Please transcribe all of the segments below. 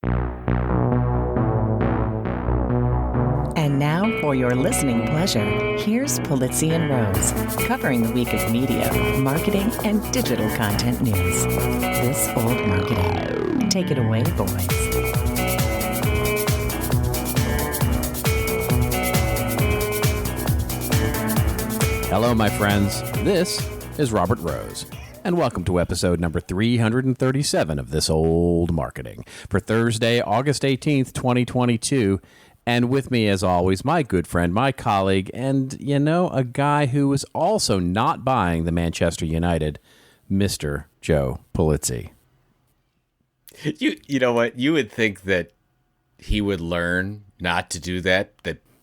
And now, for your listening pleasure, here's Polizzi and Rose, covering the week of media, marketing, and digital content news. This Old Marketing. Take it away, boys. Hello, my friends. This is Robert Rose, and welcome to episode number 337 of This Old Marketing for Thursday, August 18th, 2022. And with me, as always, my good friend, my colleague, and, a guy who was also not buying the Manchester United, Mr. Joe Polizzi. You know what? You would think that he would learn not to do that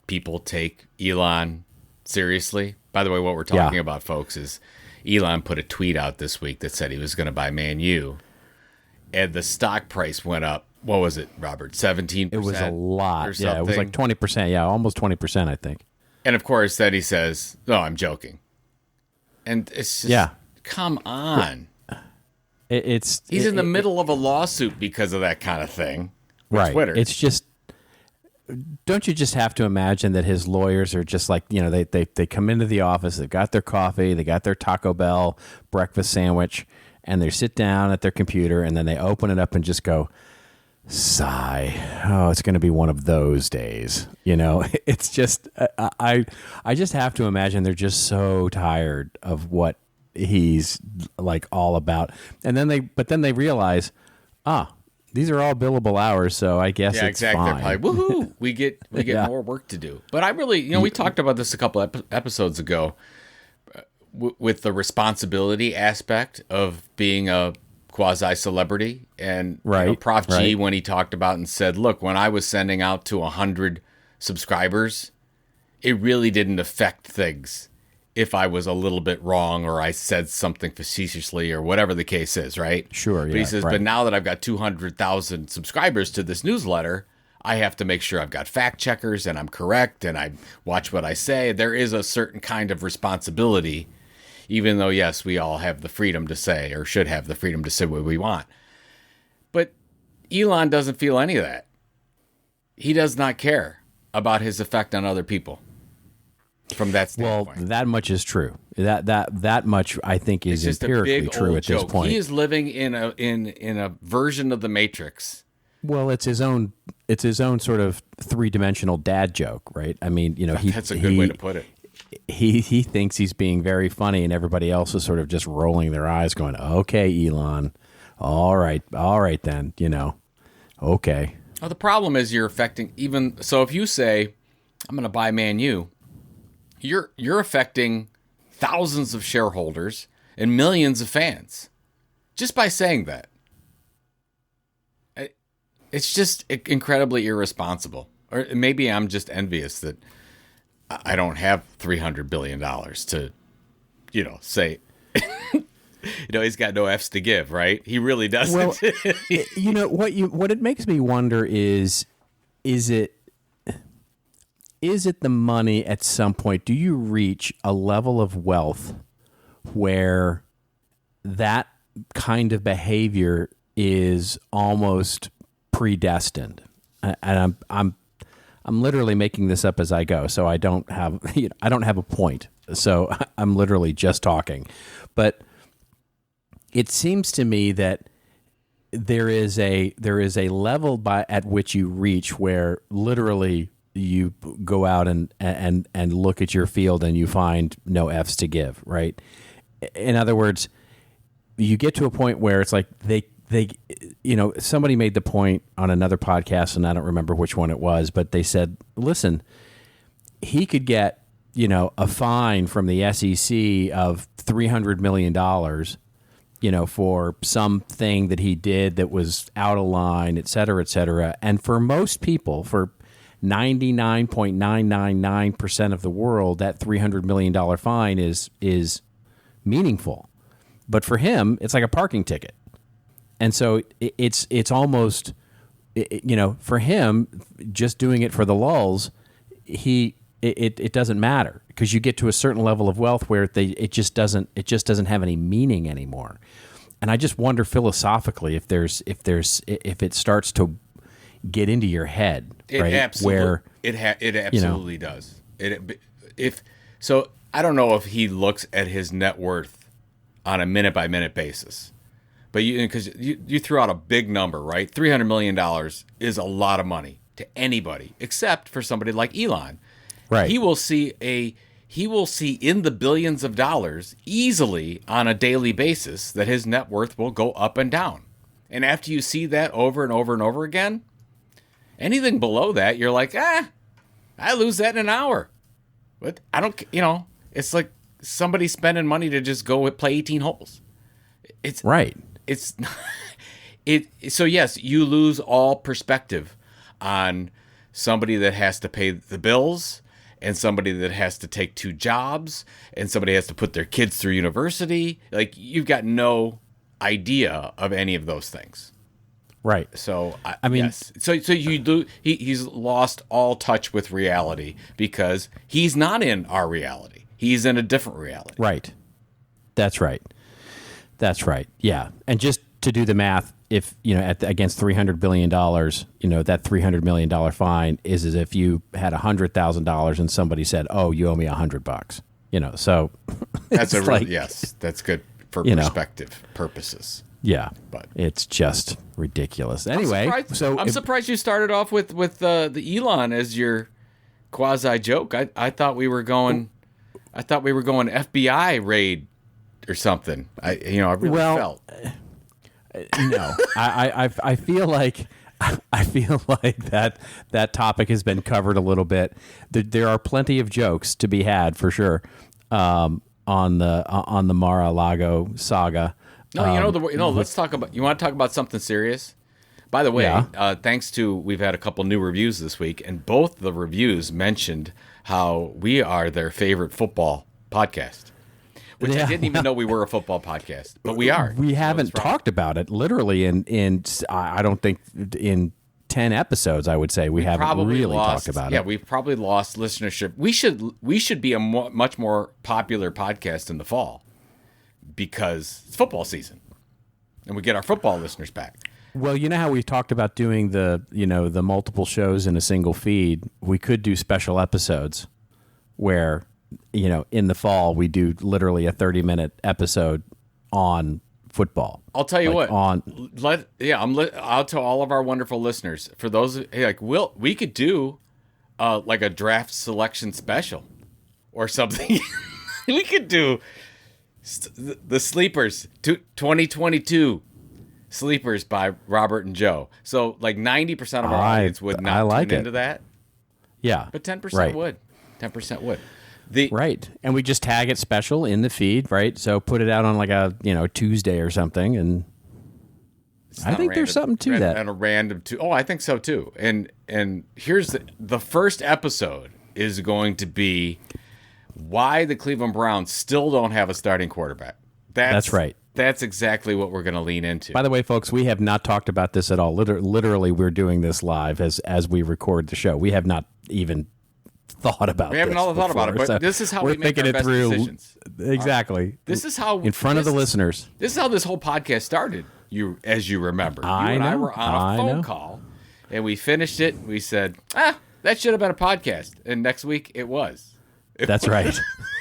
people take Elon seriously. By the way, what we're talking about, folks, is Elon put a tweet out this week that said he was going to buy Man U, and the stock price went up. What was it, Robert? 17%? It was a lot. Yeah, it was like 20%. Yeah, almost 20%, I think. And of course, then he says, "No, I'm joking." And it's just, come on. He's in the middle of a lawsuit because of that kind of thing. Right. Twitter. It's just, don't you just have to imagine that his lawyers are just like, they come into the office, they've got their coffee, they got their Taco Bell breakfast sandwich, and they sit down at their computer, and then they open it up and just go, sigh. Oh, it's going to be one of those days. It's just, I just have to imagine they're just so tired of what he's like all about. And then they realize, these are all billable hours, so I guess it's exactly. fine. They're probably, woohoo, we get more work to do. But I really, we talked about this a couple episodes ago with the responsibility aspect of being a quasi-celebrity, and Prof G, when he talked about and said, look, when I was sending out to 100 subscribers, it really didn't affect things if I was a little bit wrong or I said something facetiously or whatever the case is, right? Sure, But he says, but now that I've got 200,000 subscribers to this newsletter, I have to make sure I've got fact checkers and I'm correct and I watch what I say. There is a certain kind of responsibility, even though, yes, we all have the freedom to say, or should have the freedom to say what we want. But Elon doesn't feel any of that. He does not care about his effect on other people from that standpoint. Well, that much is true. That much, I think, is empirically true at this point. He is living in a version of the Matrix. Well, it's his own sort of three-dimensional dad joke, right? I mean, that's a good way to put it. He thinks he's being very funny, and everybody else is sort of just rolling their eyes, going, "Okay, Elon, all right then, okay." Well, the problem is you're affecting even so. If you say, "I'm going to buy Man U," you're affecting thousands of shareholders and millions of fans just by saying that. It's just incredibly irresponsible. Or maybe I'm just envious that I don't have $300 billion to, say, he's got no F's to give, right? He really doesn't. Well, what it makes me wonder is it the money at some point? Do you reach a level of wealth where that kind of behavior is almost predestined? And I'm literally making this up as I go, so I don't have a point. So I'm literally just talking. But it seems to me that there is a level at which you reach where literally you go out and look at your field and you find no F's to give, right? In other words, you get to a point where it's like they somebody made the point on another podcast, and I don't remember which one it was, but they said, listen, he could get, a fine from the SEC of $300 million, for something that he did that was out of line, et cetera, et cetera. And for most people, for 99.999% of the world, that $300 million fine is meaningful. But for him, it's like a parking ticket. And so it's almost, for him, just doing it for the lulz, it doesn't matter, because you get to a certain level of wealth where it just doesn't have any meaning anymore. And I just wonder philosophically if it starts to get into your head, It right? absolutely, Where it absolutely does. So I don't know if he looks at his net worth on a minute by minute basis, but because you threw out a big number, right? $300 million is a lot of money to anybody except for somebody like Elon. right. He will see in the billions of dollars easily on a daily basis that his net worth will go up and down. And after you see that over and over and over again, anything below that, you're like, I lose that in an hour. But I don't, it's like somebody spending money to just go play 18 holes. It's right. It's so yes, you lose all perspective on somebody that has to pay the bills and somebody that has to take 2 jobs and somebody has to put their kids through university. Like, you've got no idea of any of those things. Right. So I mean, yes. So you do. He's lost all touch with reality because he's not in our reality. He's in a different reality. Right. That's right. That's right. Yeah. And just to do the math, if against $300 billion, that $300 million fine is as if you had $100,000 and somebody said, "Oh, you owe me $100." So That's it's yes. That's good for perspective purposes. Yeah, but it's just ridiculous. Anyway, I'm surprised you started off with the Elon as your quasi joke. I thought we were going FBI raid or something. I really felt. No, I feel like that topic has been covered a little bit. There are plenty of jokes to be had for sure on the Mar-a-Lago saga. No, let's talk about. You want to talk about something serious? By the way, thanks to we've had a couple new reviews this week, and both the reviews mentioned how we are their favorite football podcast. Which I didn't even know we were a football podcast, but we are. We haven't talked about it literally in I don't think in 10 episodes. I would say we haven't really talked about it. Yeah, we've probably lost listenership. We should be a much more popular podcast in the fall because it's football season, and we get our football listeners back. Well, you know how we talked about doing the multiple shows in a single feed. We could do special episodes where, in the fall, we do literally a 30-minute episode on football. I'll tell you I'll tell all of our wonderful listeners, for those we could do like a draft selection special or something. We could do the sleepers 2022 sleepers by Robert and Joe. So like 90% of our audience would not tune into that. Yeah, but 10% would. 10% would. Right. And we just tag it special in the feed, right? So put it out on like a, Tuesday or something. And I think there's something to that. And a random I think so too. And here's the first episode is going to be why the Cleveland Browns still don't have a starting quarterback. That's right. That's exactly what we're going to lean into. By the way, folks, we have not talked about this at all. Literally, we're doing this live as we record the show. We have not even thought about it. We haven't all thought about it, but so this is how we make our best decisions. Exactly. This is how in front of the listeners. This is how this whole podcast started. As you remember, you and I were on a phone call, and we finished it. We said, that should have been a podcast, and next week it was. That's right.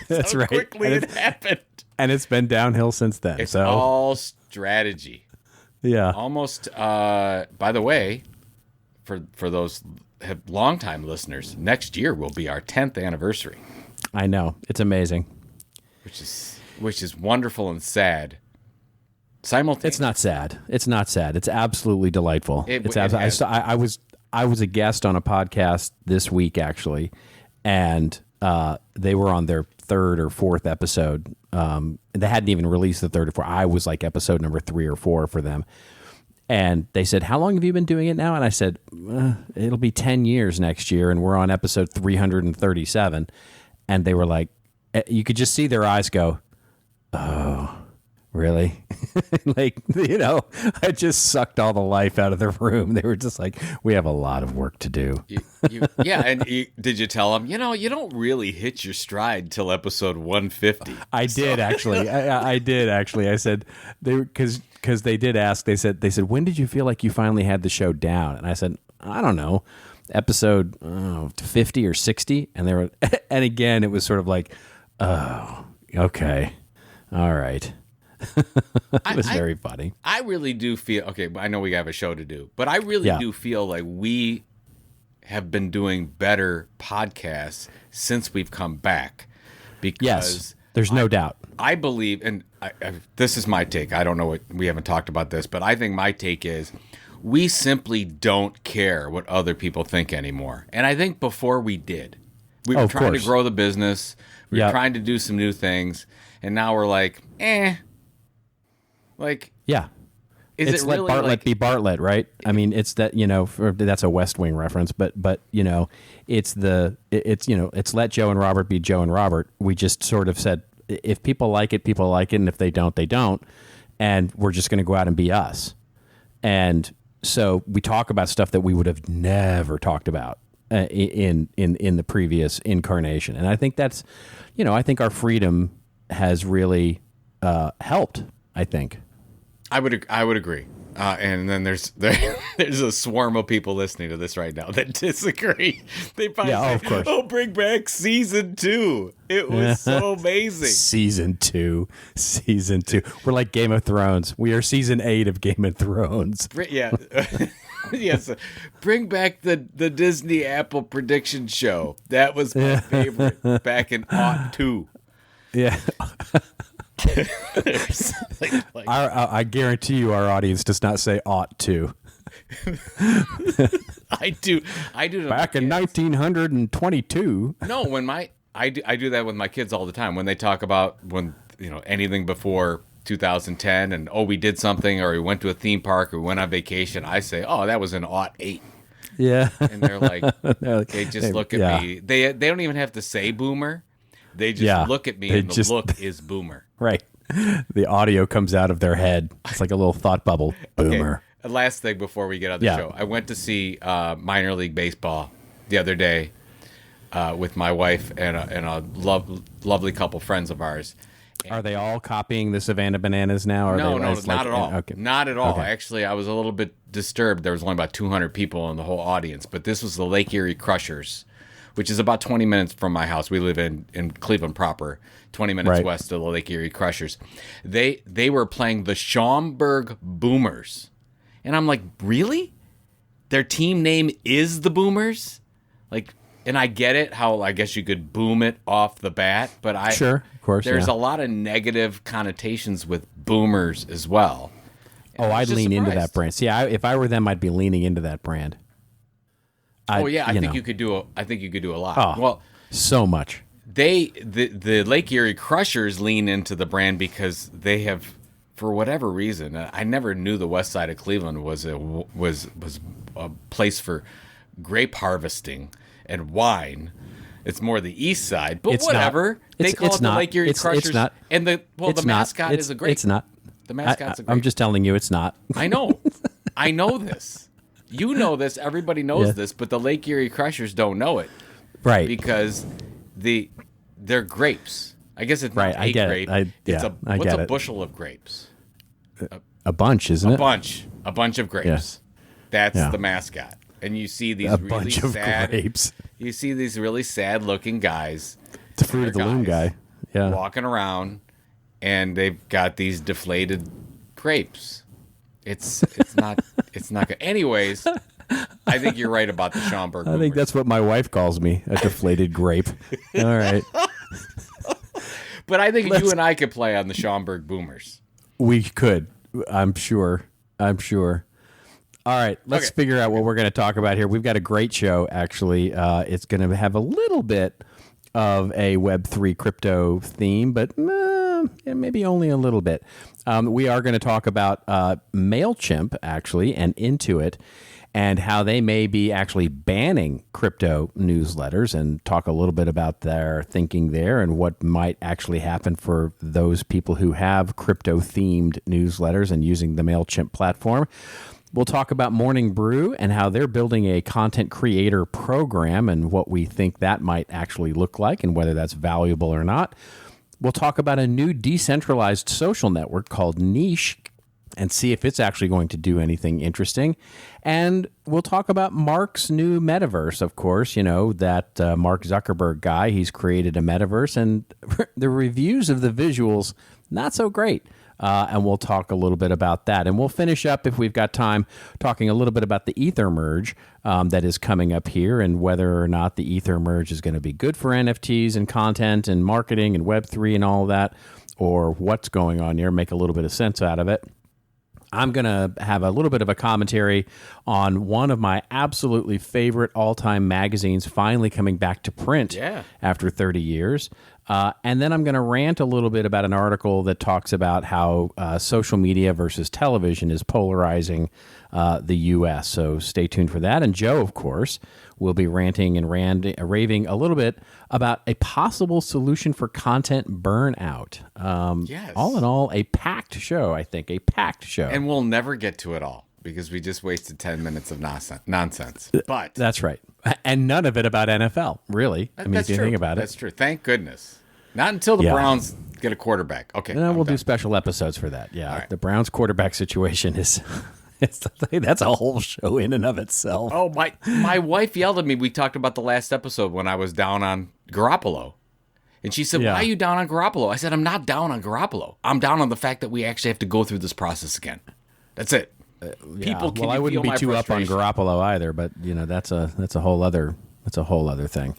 That's right. Quickly it happened, and it's been downhill since then. It's all strategy. Yeah. Almost. By the way, for those longtime listeners, next year will be our 10th anniversary. I know, it's amazing. Which is wonderful and sad. Simultaneously. It's not sad. It's not sad. It's absolutely delightful. I was a guest on a podcast this week actually, and they were on their 3rd or 4th episode. They hadn't even released the 3rd or 4th. I was like episode number 3 or 4 for them. And they said, "How long have you been doing it now?" And I said, "It'll be 10 years next year, and we're on episode 337." And they were like, you could just see their eyes go, "Oh, really?" Like, I just sucked all the life out of the room. They were just like, "We have a lot of work to do." And did you tell them, you don't really hit your stride till episode 150? I did actually. I did actually. I said, because they did ask. They said, "When did you feel like you finally had the show down?" And I said, I don't know, episode 50 or 60, and they were, and again, it was sort of like, oh, okay, all right. It was very funny. I really do feel, okay, I know we have a show to do, but I really do feel like we have been doing better podcasts since we've come back. Because yes, there's no doubt. I believe, and this is my take. I don't know what, we haven't talked about this, but I think my take is we simply don't care what other people think anymore. And I think before we did. We were trying to grow the business. We were trying to do some new things. And now we're like, Like, yeah. Is it's it let really Bartlett like, be Bartlett, right? I mean, it's that, that's a West Wing reference, but it's it's let Joe and Robert be Joe and Robert. We just sort of said, if people like it, people like it, and if they don't, they don't, and we're just going to go out and be us. And so we talk about stuff that we would have never talked about in the previous incarnation, and I think that's, I think our freedom has really helped. I think. I would agree. And then there's a swarm of people listening to this right now that disagree. They probably say, of course. "Oh, bring back season 2. It was so amazing." Season 2. We're like Game of Thrones. We are season 8 of Game of Thrones. Yeah. Yes. Bring back the Disney Apple prediction show. That was my favorite back in '02. Yeah. I guarantee you our audience does not say ought to. I do. Back in 1922. No, I do that with my kids all the time when they talk about anything before 2010 and we did something or we went to a theme park or we went on vacation. I say, that was in '08. Yeah. And they're like, they just look at me. They don't even have to say boomer. They just look at me and the look is boomer. Right. The audio comes out of their head. It's like a little thought bubble. Boomer. Okay. Last thing before we get on the show. I went to see minor league baseball the other day with my wife and a lovely couple friends of ours. Are they all copying the Savannah Bananas now? Or No, not at all. Okay. Not at all. Okay. Actually, I was a little bit disturbed. There was only about 200 people in the whole audience. But this was the Lake Erie Crushers, which is about 20 minutes from my house. We live in Cleveland proper, 20 minutes west of the Lake Erie Crushers. They were playing the Schaumburg Boomers. And I'm like, really? Their team name is the Boomers? Like, and I get it, how I guess you could boom it off the bat, but Sure, of course, there's a lot of negative connotations with boomers as well. And I'd lean into that brand. See, if I were them, I'd be leaning into that brand. I think you could do a lot. Oh, well, so much. The Lake Erie Crushers lean into the brand because they have, for whatever reason, I never knew the west side of Cleveland was a place for grape harvesting and wine. It's more the east side, but whatever. They call it the Lake Erie Crushers. It's not. And the mascot is a grape. It's not. The mascot's a grape. I'm just telling you, it's not. I know. I know this. You know this. Everybody knows this, but the Lake Erie Crushers don't know it. Right. Because they're grapes. I guess it's not a grape. What's a bushel of grapes? A bunch, isn't it? A bunch of grapes. That's the mascot. And you see these really sad grapes. You see these really sad looking guys. The Fruit of the Loom guy. Yeah. Walking around and they've got these deflated grapes. It's not good. Anyways, I think you're right about the Schaumburg Boomers. I think that's what my wife calls me, a deflated grape. All right. But I think you and I could play on the Schaumburg Boomers. We could. I'm sure. All right, let's figure out what we're going to talk about here. We've got a great show, actually. It's going to have a little bit of a Web3 crypto theme, but maybe only a little bit. We are going to talk about Mailchimp, actually, and Intuit, and how they may be actually banning crypto newsletters, and talk a little bit about their thinking there and what might actually happen for those people who have crypto-themed newsletters and using the Mailchimp platform. We'll talk about Morning Brew and how they're building a content creator program and what we think that might actually look like and whether that's valuable or not. We'll talk about a new decentralized social network called Niche and see if it's actually going to do anything interesting. And we'll talk about Mark's new metaverse, of course, that Mark Zuckerberg guy. He's created a metaverse, and the reviews of the visuals, not so great. And we'll talk a little bit about that. And we'll finish up, if we've got time, talking a little bit about the Ether merge that is coming up here, and whether or not the Ether merge is going to be good for NFTs and content and marketing and Web3 and all of that, or what's going on here, make a little bit of sense out of it. I'm going to have a little bit of a commentary on one of my absolutely favorite all-time magazines finally coming back to print after 30 years. And then I'm going to rant a little bit about an article that talks about how social media versus television is polarizing the U.S. So stay tuned for that. And Joe, of course, will be ranting and raving a little bit about a possible solution for content burnout. All in all, a packed show, I think, a packed show. And we'll never get to it all because we just wasted 10 minutes of nonsense. But that's right. And none of it about NFL, really. I mean, if you think about it. That's true. Thank goodness. Not until the Browns get a quarterback. Okay. And then we'll do special episodes for that. Yeah. Right. The Browns quarterback situation is... that's a whole show in and of itself. Oh, my wife yelled at me. We talked about the last episode when I was down on Garoppolo. And she said, why are you down on Garoppolo? I said, I'm not down on Garoppolo. I'm down on the fact that we actually have to go through this process again. That's it. People can I wouldn't be too up on Garoppolo either, but that's a whole other thing.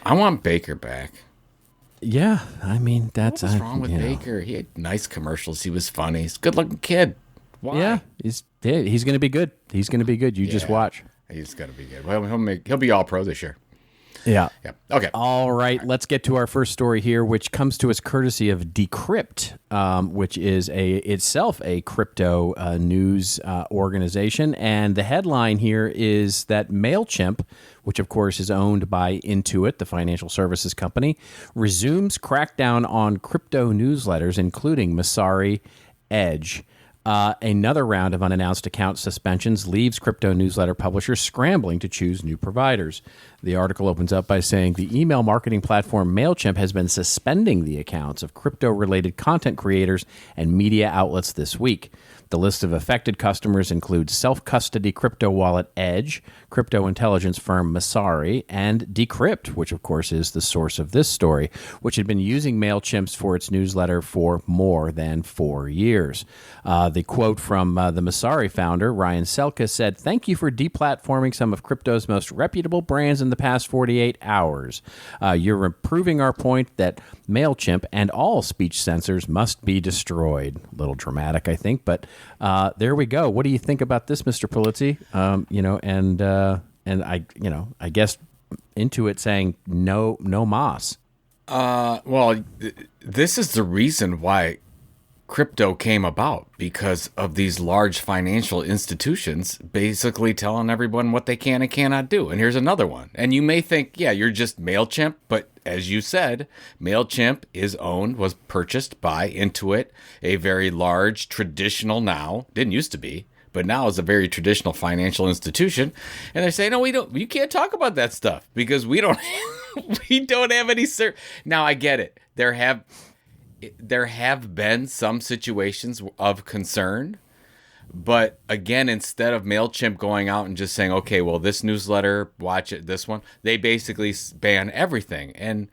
I want Baker back. Yeah, I mean what's wrong with Baker? He had nice commercials. He was funny. He's a good-looking kid. Why? Yeah, he's going to be good. He's going to be good. You just watch. He's going to be good. Well, he'll be all pro this year. Yeah. Okay. All right. Let's get to our first story here, which comes to us courtesy of Decrypt, which is itself a crypto news organization. And the headline here is that Mailchimp, which of course is owned by Intuit, the financial services company, resumes crackdown on crypto newsletters, including Messari Edge. Another round of unannounced account suspensions leaves crypto newsletter publishers scrambling to choose new providers. The article opens up by saying the email marketing platform Mailchimp has been suspending the accounts of crypto-related content creators and media outlets this week. The list of affected customers includes self-custody crypto wallet Edge, crypto intelligence firm Messari, and Decrypt, which of course is the source of this story, which had been using Mailchimp for its newsletter for more than 4 years. The quote from the Messari founder, Ryan Selka, said, "Thank you for deplatforming some of crypto's most reputable brands in the past 48 hours. You're proving our point that Mailchimp and all speech censors must be destroyed." A little dramatic, I think, but there we go. What do you think about this, Mr. Polizzi? And I guess Intuit saying no mas. Well, this is the reason why crypto came about, because of these large financial institutions basically telling everyone what they can and cannot do. And here's another one. And you may think, you're just Mailchimp, but as you said, Mailchimp was purchased by Intuit, a very large traditional didn't used to be, but now is a very traditional financial institution. And they're saying, no, you can't talk about that stuff because we don't have any Now I get it. There have been some situations of concern, but again, instead of Mailchimp going out and just saying, okay, well, this newsletter, watch it, this one, they basically ban everything. And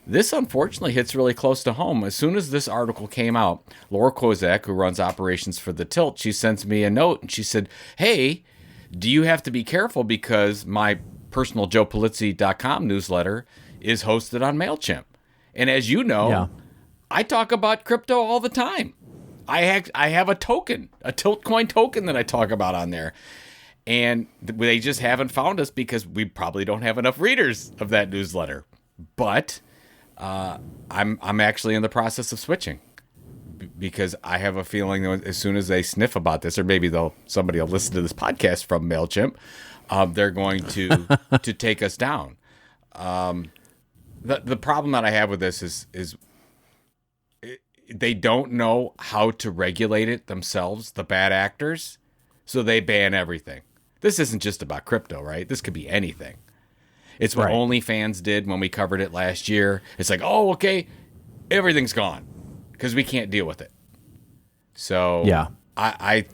this unfortunately hits really close to home. As soon as this article came out, Laura Kozak, who runs operations for The Tilt, she sends me a note and she said, hey, do you have to be careful because my personal joepolizzi.com newsletter is hosted on Mailchimp? And as you know, I talk about crypto all the time. I have a token, a Tiltcoin token that I talk about on there. And they just haven't found us because we probably don't have enough readers of that newsletter. But I'm actually in the process of switching because I have a feeling that as soon as they sniff about this, or maybe somebody will listen to this podcast from Mailchimp, they're going to take us down. The problem that I have with this is they don't know how to regulate it themselves, the bad actors, so they ban everything. This isn't just about crypto, right? This could be anything. It's what OnlyFans did when we covered it last year. It's like, oh, okay, everything's gone because we can't deal with it. So I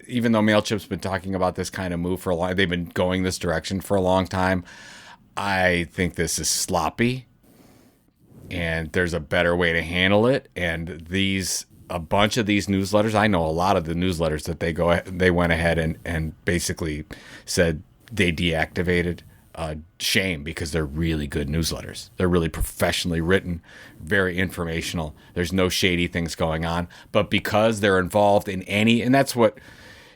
even though Mailchimp's been talking about this kind of move for a long, they've been going this direction for a long time. I think this is sloppy, and there's a better way to handle it. And a bunch of these newsletters, I know a lot of the newsletters that they went ahead and basically said they deactivated. Shame, because they're really good newsletters. They're really professionally written, very informational. There's no shady things going on. But because they're involved in and that's what,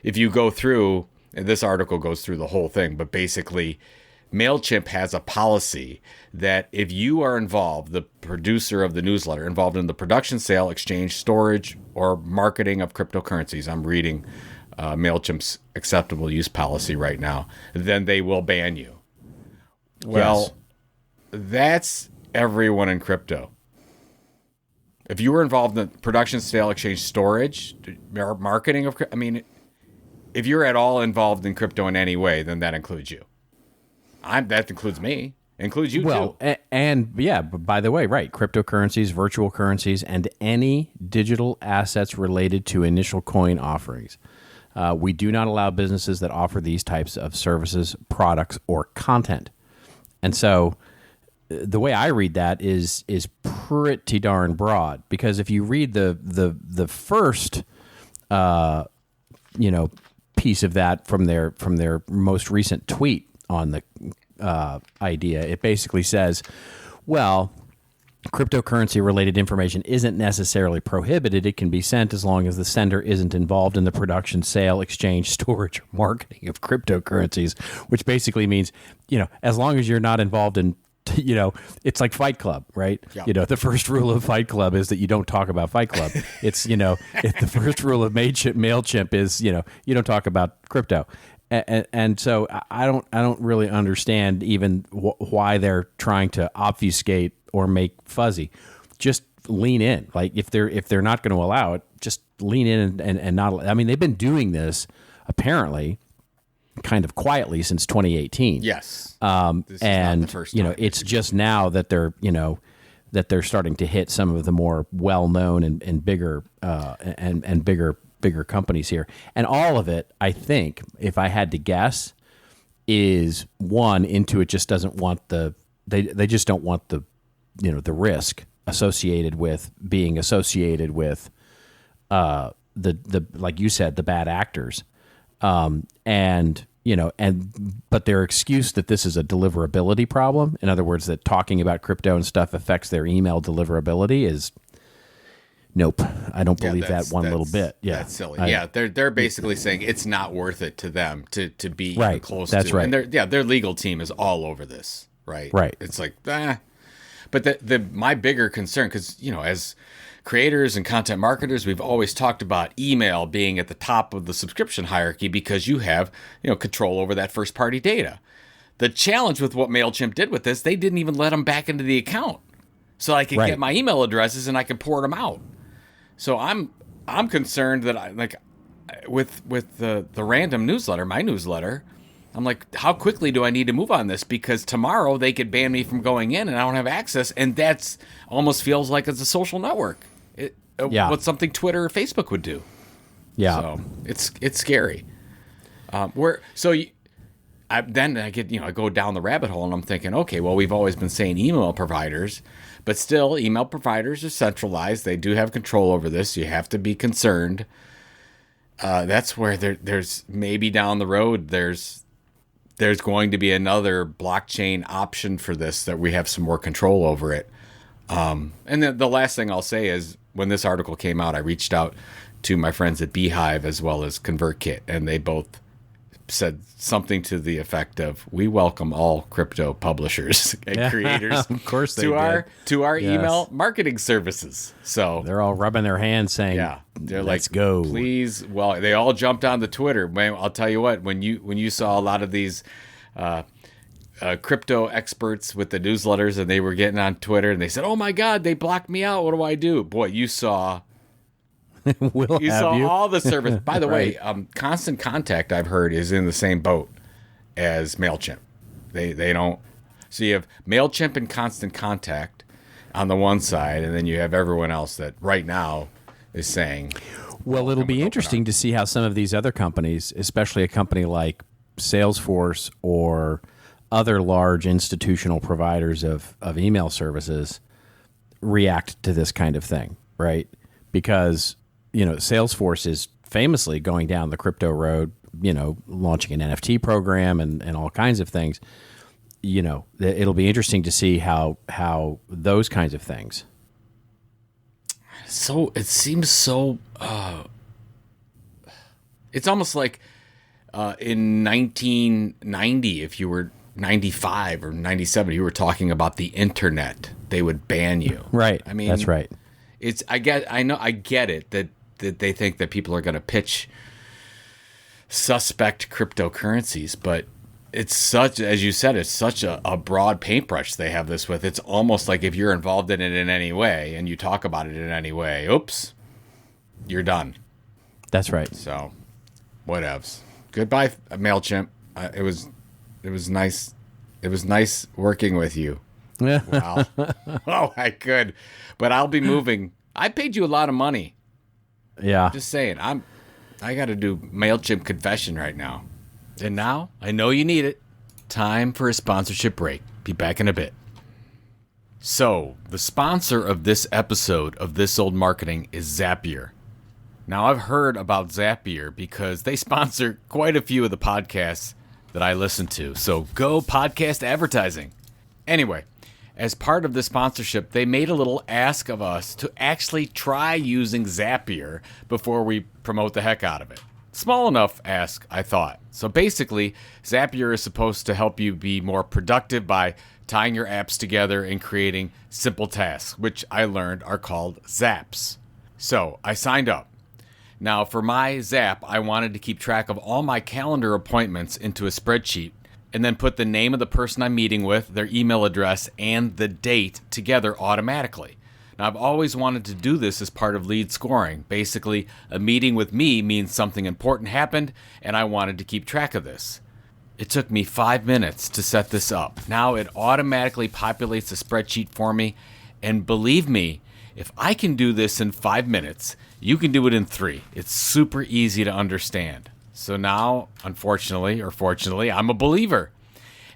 if you go through, and this article goes through the whole thing, but basically Mailchimp has a policy that if you are involved, the producer of the newsletter, involved in the production, sale, exchange, storage, or marketing of cryptocurrencies, I'm reading Mailchimp's acceptable use policy right now, then they will ban you. Well, yes. That's everyone in crypto. If you were involved in the production, sale, exchange, storage, marketing of, if you're at all involved in crypto in any way, then that includes you. That includes me. Includes you too. Well, and yeah, by the way, right, cryptocurrencies, virtual currencies, and any digital assets related to initial coin offerings. We do not allow businesses that offer these types of services, products, or content. And so the way I read that is pretty darn broad, because if you read the first piece of that from their most recent tweet on the idea, it basically says, well, cryptocurrency related information isn't necessarily prohibited. It can be sent as long as the sender isn't involved in the production, sale, exchange, storage, or marketing of cryptocurrencies, which basically means, as long as you're not involved in, it's like Fight Club, right? Yeah. The first rule of Fight Club is that you don't talk about Fight Club. It's, the first rule of Mailchimp is, you don't talk about crypto. And so I don't really understand even why they're trying to obfuscate or make fuzzy. Just lean in. Like if they're not going to allow it, just lean in and not. I mean, they've been doing this apparently kind of quietly since 2018. Yes. And not the first time. It's just now that they're starting to hit some of the more well-known and bigger and bigger companies here. And all of it, I think, if I had to guess, is one, Intuit just doesn't want they just don't want the risk associated with being associated with the like you said, the bad actors. But their excuse that this is a deliverability problem, in other words, that talking about crypto and stuff affects their email deliverability, is nope. I don't believe that one little bit. Yeah, that's silly. They're basically saying it's not worth it to them to be even close that's to. Right. And their legal team is all over this. Right. Right. It's like But my bigger concern, because as creators and content marketers, we've always talked about email being at the top of the subscription hierarchy because you have control over that first party data. The challenge with what Mailchimp did with this, they didn't even let them back into the account, so I could get my email addresses and I could port them out. So I'm concerned that with the random newsletter, my newsletter, I'm like, how quickly do I need to move on this? Because tomorrow they could ban me from going in and I don't have access. And that's almost feels like it's a social network. What's something Twitter or Facebook would do. Yeah. So it's scary. I go down the rabbit hole and I'm thinking, okay, well, we've always been saying email providers, but still email providers are centralized. They do have control over this. You have to be concerned. That's where there's maybe down the road, there's going to be another blockchain option for this, that we have some more control over it. And then the last thing I'll say is, when this article came out, I reached out to my friends at Beehive as well as ConvertKit, and they both said something to the effect of, we welcome all crypto publishers and creators of course to our email marketing services. So they're all rubbing their hands saying, they're let's go. Please. Well, they all jumped on the Twitter. Man, I'll tell you what, when you saw a lot of these crypto experts with the newsletters and they were getting on Twitter and they said, oh my God, they blocked me out. What do I do? Boy, you saw all the service. By the way, Constant Contact, I've heard, is in the same boat as Mailchimp. They don't. So you have Mailchimp and Constant Contact on the one side, and then you have everyone else that right now is saying, Well, it'll be interesting to see how some of these other companies, especially a company like Salesforce or other large institutional providers of email services, react to this kind of thing, right? Because, Salesforce is famously going down the crypto road, launching an NFT program and all kinds of things. It'll be interesting to see how those kinds of things. So it seems so. It's almost like in 1990, if you were 95 or 97, you were talking about the internet, they would ban you. Right. I mean, that's right. I get it that they think that people are going to pitch suspect cryptocurrencies, but it's such, as you said, it's such a broad paintbrush they have this with. It's almost like if you're involved in it in any way and you talk about it in any way, oops, you're done. That's right. So, whatevs. Goodbye, Mailchimp. It was nice. It was nice working with you. Wow. Oh, I could, but I'll be moving. I paid you a lot of money. Yeah. Just saying. I got to do Mailchimp confession right now. And now, I know you need it. Time for a sponsorship break. Be back in a bit. So, the sponsor of this episode of This Old Marketing is Zapier. Now, I've heard about Zapier because they sponsor quite a few of the podcasts that I listen to. So, go podcast advertising. Anyway, as part of the sponsorship, they made a little ask of us to actually try using Zapier before we promote the heck out of it. Small enough ask, I thought. So basically, Zapier is supposed to help you be more productive by tying your apps together and creating simple tasks, which I learned are called zaps. So I signed up. Now for my zap, I wanted to keep track of all my calendar appointments into a spreadsheet and then put the name of the person I'm meeting with, their email address, and the date together automatically. Now, I've always wanted to do this as part of lead scoring. Basically, a meeting with me means something important happened, and I wanted to keep track of this. It took me 5 minutes to set this up. Now it automatically populates a spreadsheet for me, and believe me, if I can do this in 5 minutes, you can do it in 3. It's super easy to understand. So now, unfortunately or fortunately, I'm a believer.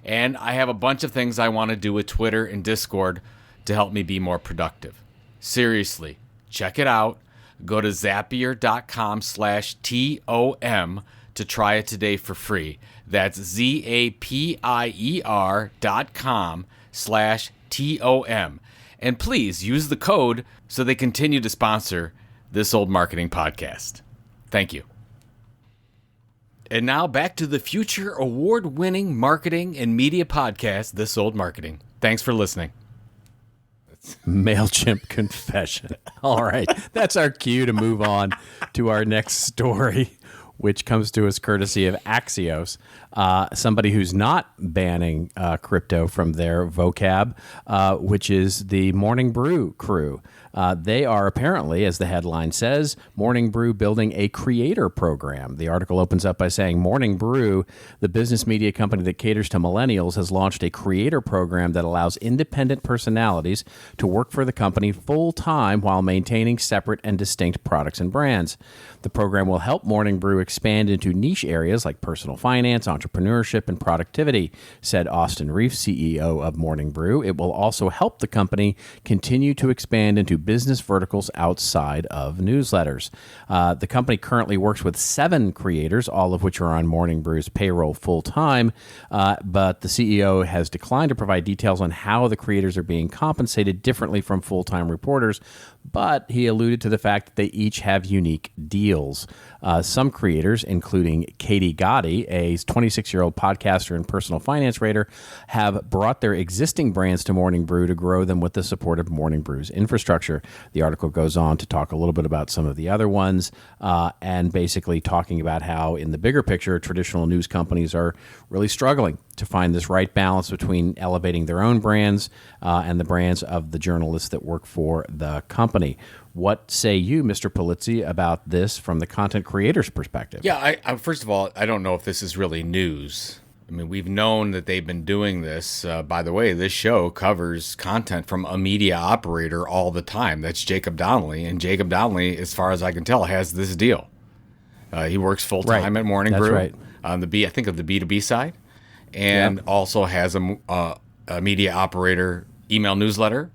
And I have a bunch of things I want to do with Twitter and Discord to help me be more productive. Seriously, check it out. Go to zapier.com/TOM to try it today for free. That's zapier.com/TOM. And please use the code so they continue to sponsor This Old Marketing podcast. Thank you. And now back to the future award-winning marketing and media podcast, This Old Marketing. Thanks for listening. Mailchimp confession. All right. That's our cue to move on to our next story, which comes to us courtesy of Axios, somebody who's not banning crypto from their vocab, which is the Morning Brew crew. They are apparently, as the headline says, Morning Brew building a creator program. The article opens up by saying Morning Brew, the business media company that caters to millennials, has launched a creator program that allows independent personalities to work for the company full-time while maintaining separate and distinct products and brands. The program will help Morning Brew expand into niche areas like personal finance, entrepreneurship, and productivity, said Austin Reef, CEO of Morning Brew. It will also help the company continue to expand into business verticals outside of newsletters. The company currently works with 7 creators, all of which are on Morning Brew's payroll full-time, but the CEO has declined to provide details on how the creators are being compensated differently from full-time reporters, but he alluded to the fact that they each have unique deals. Some creators, including Katie Gotti, a 26-year-old podcaster and personal finance writer, have brought their existing brands to Morning Brew to grow them with the support of Morning Brew's infrastructure. The article goes on to talk a little bit about some of the other ones, and basically talking about how, in the bigger picture, traditional news companies are really struggling to find this right balance between elevating their own brands and the brands of the journalists that work for the company. What say you, Mr. Polizzi, about this from the content creator's perspective? Yeah, I first of all, I don't know if this is really news. I mean, we've known that they've been doing this. By the way, this show covers content from a media operator all the time. That's Jacob Donnelly. And Jacob Donnelly, as far as I can tell, has this deal. He works full-time at Morning Brew. Right. On the I think of the B2B side. And also has a media operator email newsletter.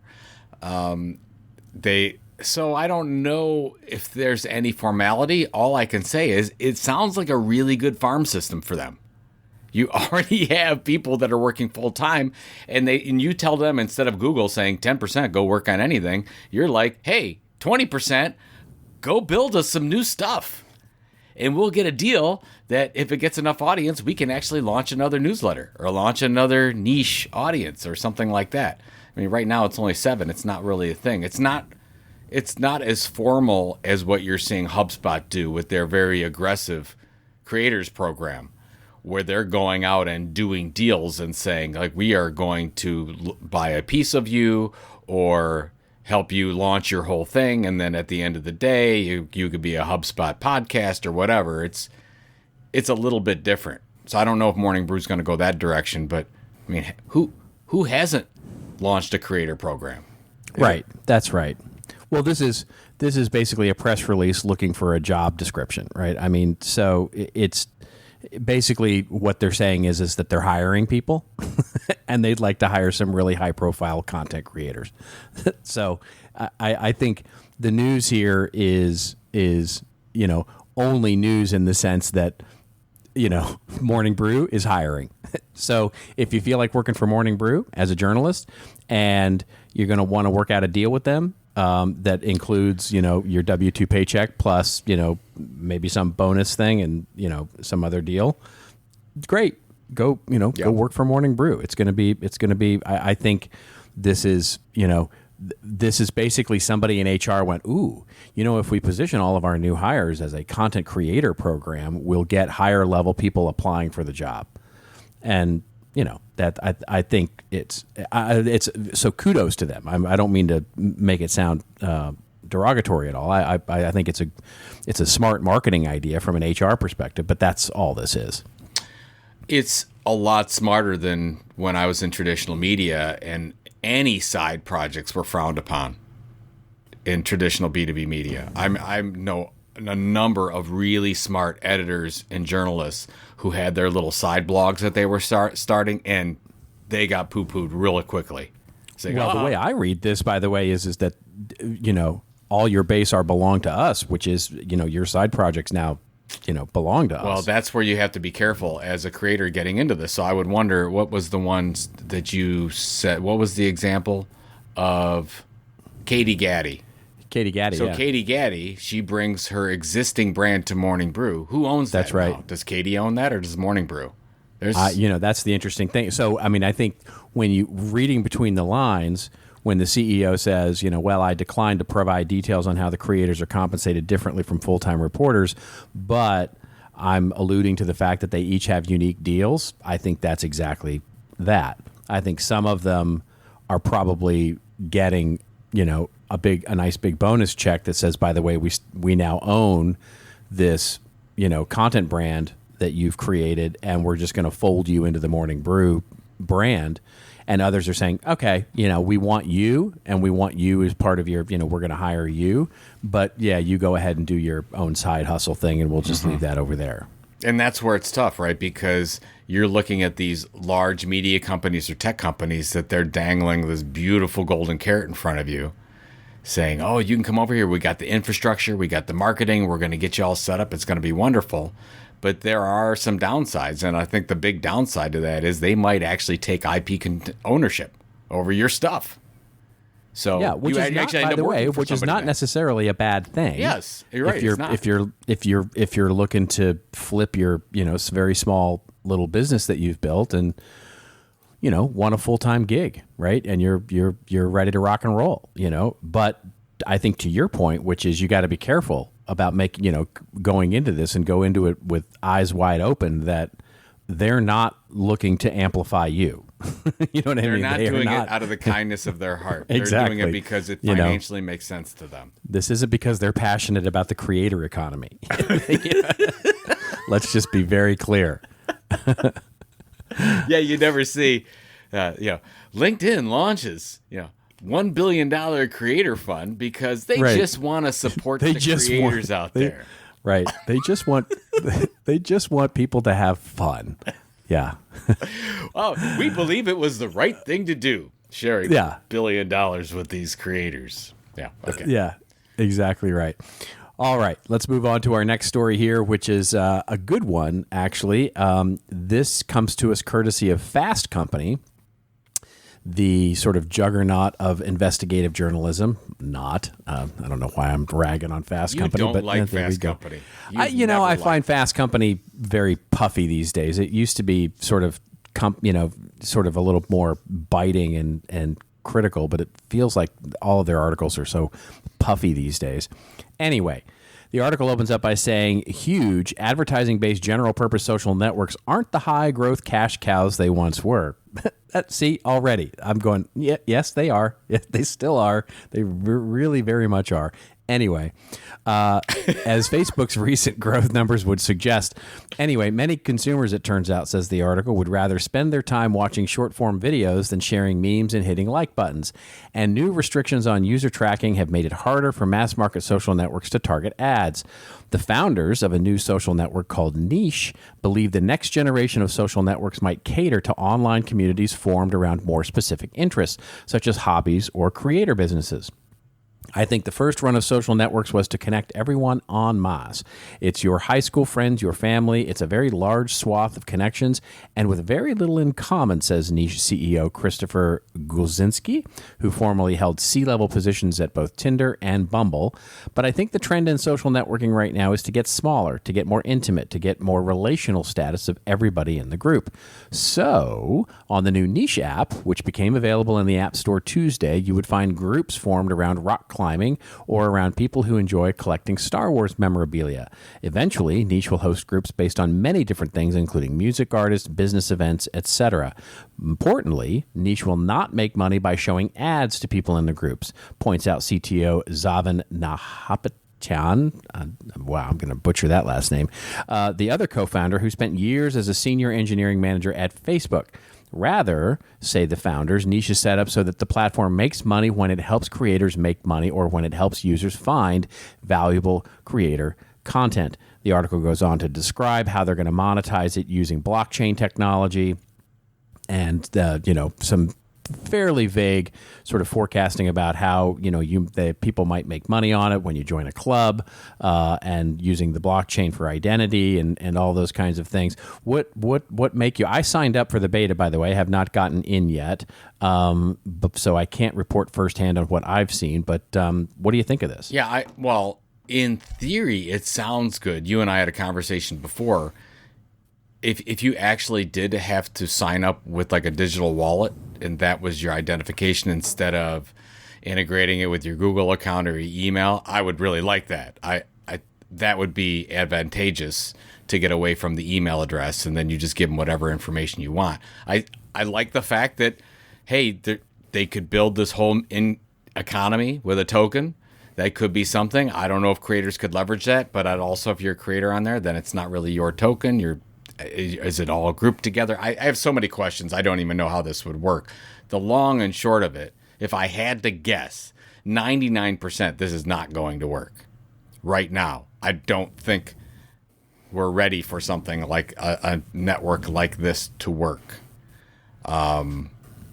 So I don't know if there's any formality. All I can say is it sounds like a really good farm system for them. You already have people that are working full time, and you tell them, instead of Google saying 10% go work on anything, you're like, hey, 20% go build us some new stuff. And we'll get a deal that if it gets enough audience, we can actually launch another newsletter or launch another niche audience or something like that. I mean, right now it's only 7. It's not really a thing. It's not as formal as what you're seeing HubSpot do with their very aggressive creators program, where they're going out and doing deals and saying, like, we are going to buy a piece of you or help you launch your whole thing. And then at the end of the day, you could be a HubSpot podcast or whatever. It's a little bit different. So I don't know if Morning Brew is going to go that direction, but I mean, who hasn't launched a creator program? Right. That's right. Well, this is basically a press release looking for a job description, right? I mean, so it's basically what they're saying is that they're hiring people and they'd like to hire some really high profile content creators. So I think the news here is, only news in the sense that, Morning Brew is hiring. So if you feel like working for Morning Brew as a journalist and you're going to want to work out a deal with them, that includes, your W-2 paycheck plus, maybe some bonus thing and, some other deal. Great. Go work for Morning Brew. It's going to be, I think this is basically somebody in HR went, ooh, if we position all of our new hires as a content creator program, we'll get higher level people applying for the job. And, that I think it's so kudos to them. I don't mean to make it sound derogatory at all. I think it's a smart marketing idea from an HR perspective, but that's all this is. It's a lot smarter than when I was in traditional media and any side projects were frowned upon in traditional B2B media. I know a number of really smart editors and journalists who had their little side blogs that they were starting, and they got poo-pooed really quickly. Saying, the way I read this, by the way, is that, all your base belong to us, which is, your side projects now, belong to us. Well, that's where you have to be careful as a creator getting into this. So I would wonder, what was the ones that you said? What was the example of Katie Gaddy? Katie Gaddy, So Katie Gaddy, she brings her existing brand to Morning Brew. Who owns that? That's right. Now? Does Katie own that, or does Morning Brew? That's the interesting thing. So, I mean, I think when you reading between the lines, when the CEO says, I declined to provide details on how the creators are compensated differently from full-time reporters, but I'm alluding to the fact that they each have unique deals. I think that's exactly that. I think some of them are probably getting, a nice big bonus check that says, by the way, we now own this, content brand that you've created, and we're just going to fold you into the Morning Brew brand. And others are saying, okay, we want you, and we want you as part of your, we're going to hire you. But yeah, you go ahead and do your own side hustle thing, and we'll just leave that over there. And that's where it's tough, right? Because you're looking at these large media companies or tech companies that they're dangling this beautiful golden carrot in front of you, saying, oh, you can come over here. We got the infrastructure. We got the marketing. We're going to get you all set up. It's going to be wonderful. But there are some downsides, and I think the big downside to that is they might actually take IP ownership over your stuff. So yeah, which is not, by the way, which is not necessarily a bad thing. Yes, you're right. If you're looking to flip your very small little business that you've built and want a full-time gig, right? And you're ready to rock and roll, But I think to your point, which is you got to be careful about going into this and go into it with eyes wide open, that they're not looking to amplify you. You know what I mean? They're not doing it out of the kindness of their heart. They're Exactly. doing it because it financially makes sense to them. This isn't because they're passionate about the creator economy. Let's just be very clear. Yeah, you never see, LinkedIn launches, $1 billion creator fund because they just want to support the creators out there. Right. They just want people to have fun. Yeah. Oh, we believe it was the right thing to do, sharing $1 billion with these creators. Yeah. Okay. Yeah, exactly right. All right, let's move on to our next story here, which is a good one, actually. This comes to us courtesy of Fast Company, the sort of juggernaut of investigative journalism. I don't know why I'm ragging on Fast Company. You don't like Fast Company. I find Fast Company very puffy these days. It used to be sort of a little more biting and critical, but it feels like all of their articles are so puffy these days. Anyway, the article opens up by saying huge advertising-based general-purpose social networks aren't the high-growth cash cows they once were. See, already, I'm going, yes, they are. Yes, they still are. They really very much are. Anyway, as Facebook's recent growth numbers would suggest. Anyway, many consumers, it turns out, says the article, would rather spend their time watching short-form videos than sharing memes and hitting like buttons. And new restrictions on user tracking have made it harder for mass-market social networks to target ads. The founders of a new social network called Niche believe the next generation of social networks might cater to online communities formed around more specific interests, such as hobbies or creator businesses. I think the first run of social networks was to connect everyone en masse. It's your high school friends, your family. It's a very large swath of connections and with very little in common, says Niche CEO Christopher Gulzinski, who formerly held C-level positions at both Tinder and Bumble. But I think the trend in social networking right now is to get smaller, to get more intimate, to get more relational status of everybody in the group. So, on the new Niche app, which became available in the App Store Tuesday, you would find groups formed around rock climbing or around people who enjoy collecting Star Wars memorabilia. Eventually, Niche will host groups based on many different things, including music artists, business events, etc. Importantly, Niche will not make money by showing ads to people in the groups, points out CTO Zavan Nahapetian. Wow, I'm going to butcher that last name. The other co-founder who spent years as a senior engineering manager at Facebook. Rather, say the founders, Niche is set up so that the platform makes money when it helps creators make money or when it helps users find valuable creator content. The article goes on to describe how they're going to monetize it using blockchain technology and some fairly vague sort of forecasting about how the people might make money on it when you join a club, and using the blockchain for identity and all those kinds of things. What make you? I signed up for the beta, by the way. I have not gotten in yet, so I can't report firsthand on what I've seen. But what do you think of this? Yeah, in theory, it sounds good. You and I had a conversation before. If you actually did have to sign up with like a digital wallet and that was your identification instead of integrating it with your Google account or your email, I would really like that. That would be advantageous to get away from the email address and then you just give them whatever information you want. I like the fact that, hey, they could build this whole economy with a token. That could be something. I don't know if creators could leverage that, but also if you're a creator on there, then it's not really your token. Is it all grouped together? I have so many questions. I don't even know how this would work. The long and short of it, if I had to guess, 99% this is not going to work right now. I don't think we're ready for something like a network like this to work. It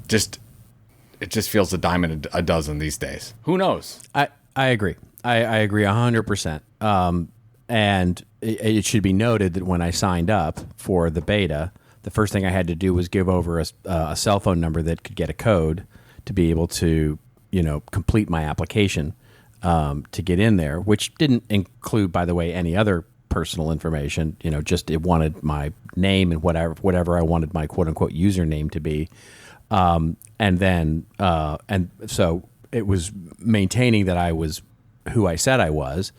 just feels a dime in a dozen these days. Who knows? I agree. I agree 100%. And it should be noted that when I signed up for the beta, the first thing I had to do was give over a cell phone number that could get a code to be able to, complete my application to get in there, which didn't include, by the way, any other personal information. Just it wanted my name and whatever I wanted my quote unquote username to be, and so it was maintaining that I was who I said I was,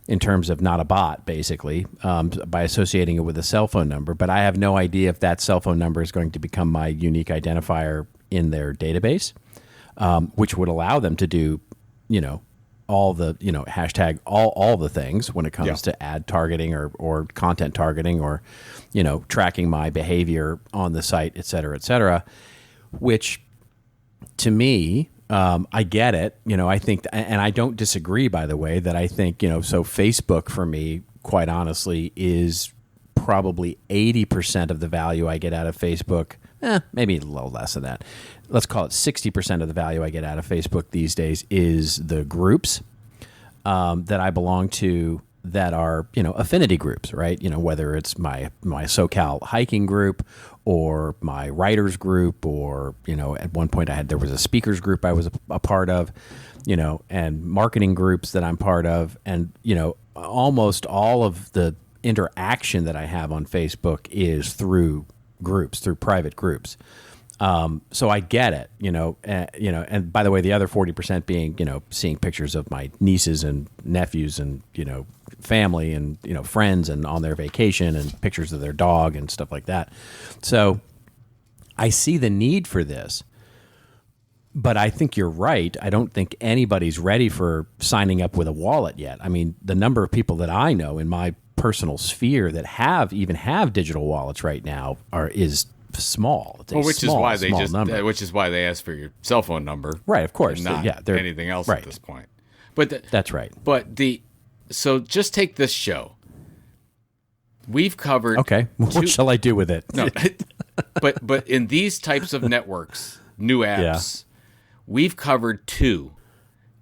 in terms of not a bot, basically, by associating it with a cell phone number. But I have no idea if that cell phone number is going to become my unique identifier in their database, which would allow them to do, all the, hashtag all the things when it comes to ad targeting or content targeting or, tracking my behavior on the site, et cetera, which to me, I get it. I think, and I don't disagree, by the way, that I think, so Facebook for me, quite honestly, is probably 80% of the value I get out of Facebook. Maybe a little less than that. Let's call it 60% of the value I get out of Facebook these days is the groups that I belong to that are, affinity groups, right? Whether it's my SoCal hiking group or my writers group, or, at one point there was a speakers group I was a part of, and marketing groups that I'm part of. And, almost all of the interaction that I have on Facebook is through groups, through private groups. So I get it, and by the way, the other 40% being, seeing pictures of my nieces and nephews and, family and, friends and on their vacation and pictures of their dog and stuff like that. So I see the need for this, but I think you're right. I don't think anybody's ready for signing up with a wallet yet. I mean, the number of people that I know in my personal sphere that have digital wallets right now is small. It's which is why they ask for your cell phone number, right? Of course, not anything else at this point. But that's right. But so just take this show. We've covered. Okay, what shall I do with it? No, but in these types of networks, new apps, we've covered 2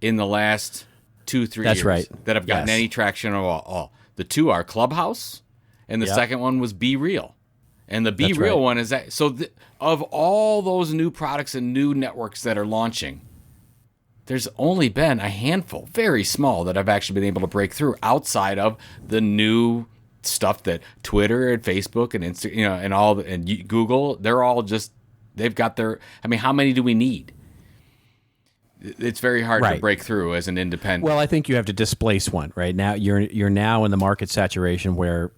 in the last 2-3 years. Right. That have gotten any traction at all. The 2 are Clubhouse, and the second one was Be Real. And the Be Real one is that. So of all those new products and new networks that are launching, there's only been a handful, very small, that I've actually been able to break through outside of the new stuff that Twitter and Facebook and Instagram, and Google, they're all just, they've got their, I mean, how many do we need? It's very hard to break through as an independent. Well, I think you have to displace one right now. You're now in the market saturation where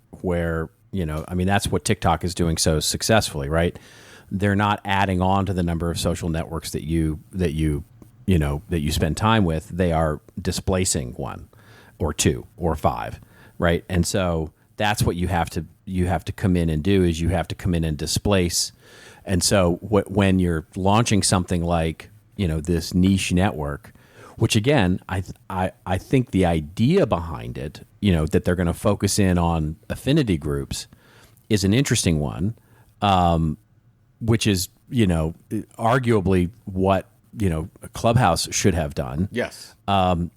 I mean, that's what TikTok is doing so successfully, right? They're not adding on to the number of social networks that you spend time with. They are displacing 1 or 2 or 5, right? And so that's what you have to come in and do, is you have to come in and displace. And so when you're launching something like, this niche network, which again, I think the idea behind it, that they're going to focus in on affinity groups, is an interesting one, which is, arguably what, Clubhouse should have done. Yes. And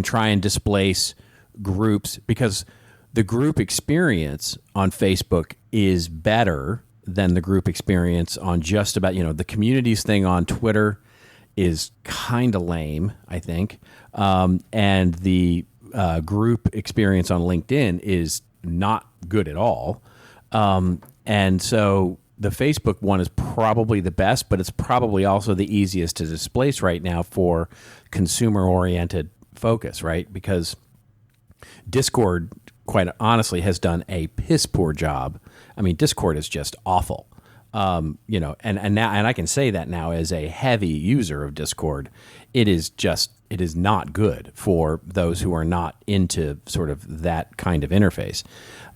try and displace groups, because the group experience on Facebook is better than the group experience on just about, the communities thing on Twitter is kind of lame, I think. And the group experience on LinkedIn is not good at all. And so the Facebook one is probably the best, but it's probably also the easiest to displace right now for consumer-oriented focus, right? Because Discord, quite honestly, has done a piss-poor job. I mean, Discord is just awful. And now, and I can say that now as a heavy user of Discord, it is not good for those who are not into sort of that kind of interface.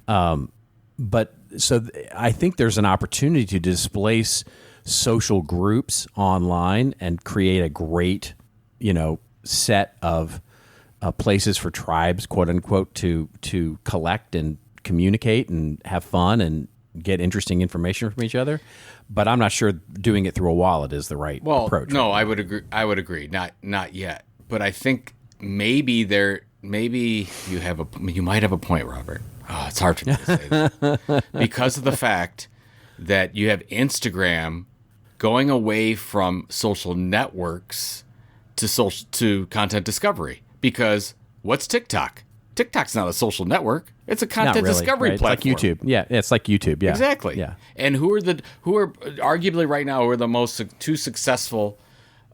But so I think there's an opportunity to displace social groups online and create a great, set of places for tribes, quote unquote, to collect and communicate and have fun and get interesting information from each other. But I'm not sure doing it through a wallet is the right approach. No, I would agree. Not yet. But I think maybe you might have a point, Robert. Oh, it's hard for me to say that. Because of the fact that you have Instagram going away from social networks to content discovery. Because what's TikTok? TikTok's not a social network. It's a content discovery platform. It's like YouTube. Yeah, it's like YouTube. Yeah, exactly. Yeah. And who are arguably right now who are the most two successful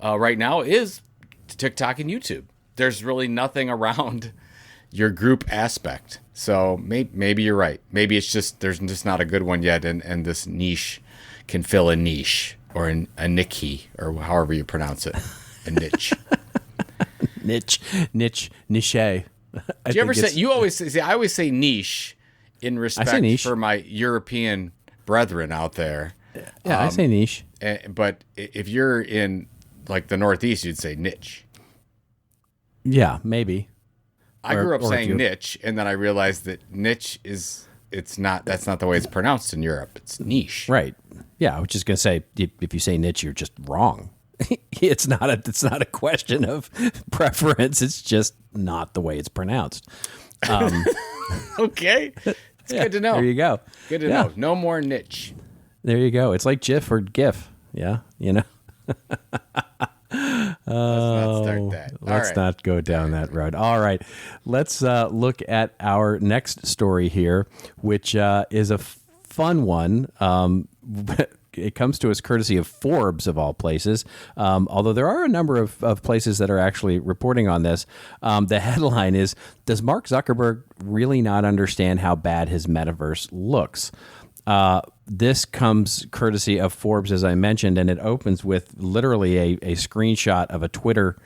right now is TikTok and YouTube. There's really nothing around your group aspect. So maybe you're right. Maybe it's just there's just not a good one yet, and this niche can fill a niche or a niche or however you pronounce it, a niche. niche. Do you ever say? You always say. I always say niche in respect for my European brethren out there. Yeah, I say niche. But if you're in like the Northeast, you'd say niche. Yeah, maybe. I grew up saying niche, and then I realized that niche is that's not the way it's pronounced in Europe. It's niche. Right. Yeah, I was just gonna say if you say niche, you're just wrong. It's not a question of preference. It's just not the way it's pronounced. Okay. It's good to know. There you go. Good to know. No more niche. There you go. It's like GIF or GIF. Yeah, Let's not start that. Let's not go down that road. All right. Let's look at our next story here, which is a fun one. It comes to us courtesy of Forbes, of all places, although there are a number of places that are actually reporting on this. The headline is, does Mark Zuckerberg really not understand how bad his metaverse looks? This comes courtesy of Forbes, as I mentioned, and it opens with literally a screenshot of a Twitter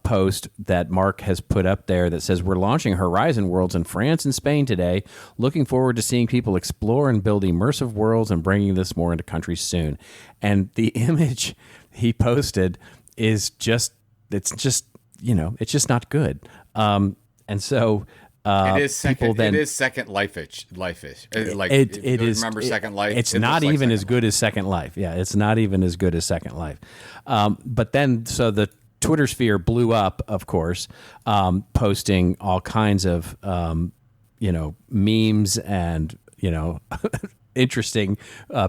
post that Mark has put up there that says, we're launching Horizon Worlds in France and Spain today. Looking forward to seeing people explore and build immersive worlds and bringing this more into countries soon. And the image he posted is it's just not good. And so it is Second Life-ish. Like it is. Remember Second Life? It's not even as good as Second Life. Yeah, it's not even as good as Second Life. But then, so the Twitter sphere blew up, of course, posting all kinds of memes and interesting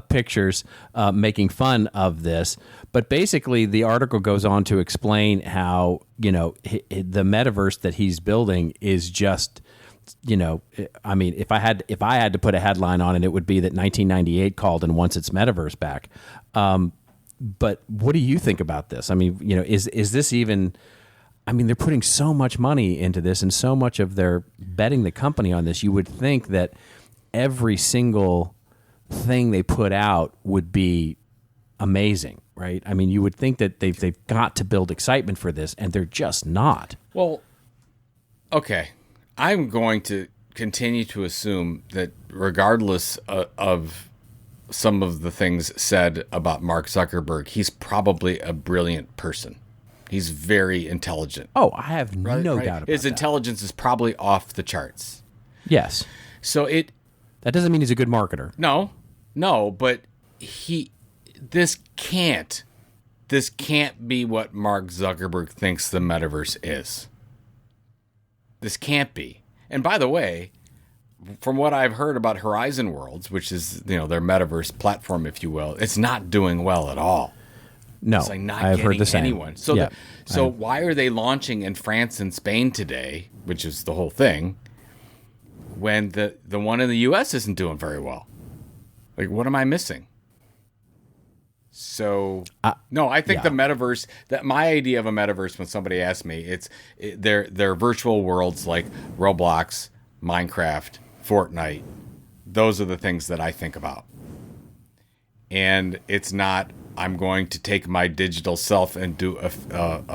pictures, making fun of this. But basically, the article goes on to explain how the metaverse that he's building is just, I mean, if I had to put a headline on it, it would be that 1998 called and wants its metaverse back. But what do you think about this? I mean, is this even? I mean, they're putting so much money into this, and so much of their betting the company on this. You would think that every single thing they put out would be amazing, right? I mean, you would think that they've got to build excitement for this, and they're just not. Well, okay, I'm going to continue to assume that regardless of some of the things said about Mark Zuckerberg, he's probably a brilliant person. He's very intelligent. Oh, I have no doubt about His that. intelligence is probably off the charts. Yes. So that doesn't mean he's a good marketer. No, but this can't be what Mark Zuckerberg thinks the metaverse is. This can't be. And by the way, from what I've heard about Horizon Worlds, which is their metaverse platform, if you will, it's not doing well at all. No, it's like not I've getting heard the same. anyone. So so why are they launching in France and Spain today, which is the whole thing, when the one in the U.S. isn't doing very well? Like, what am I missing? So no, I think the metaverse. That my idea of a metaverse, when somebody asks me, they're virtual worlds like Roblox, Minecraft, Fortnite. Those are the things that I think about. And it's not, I'm going to take my digital self and do a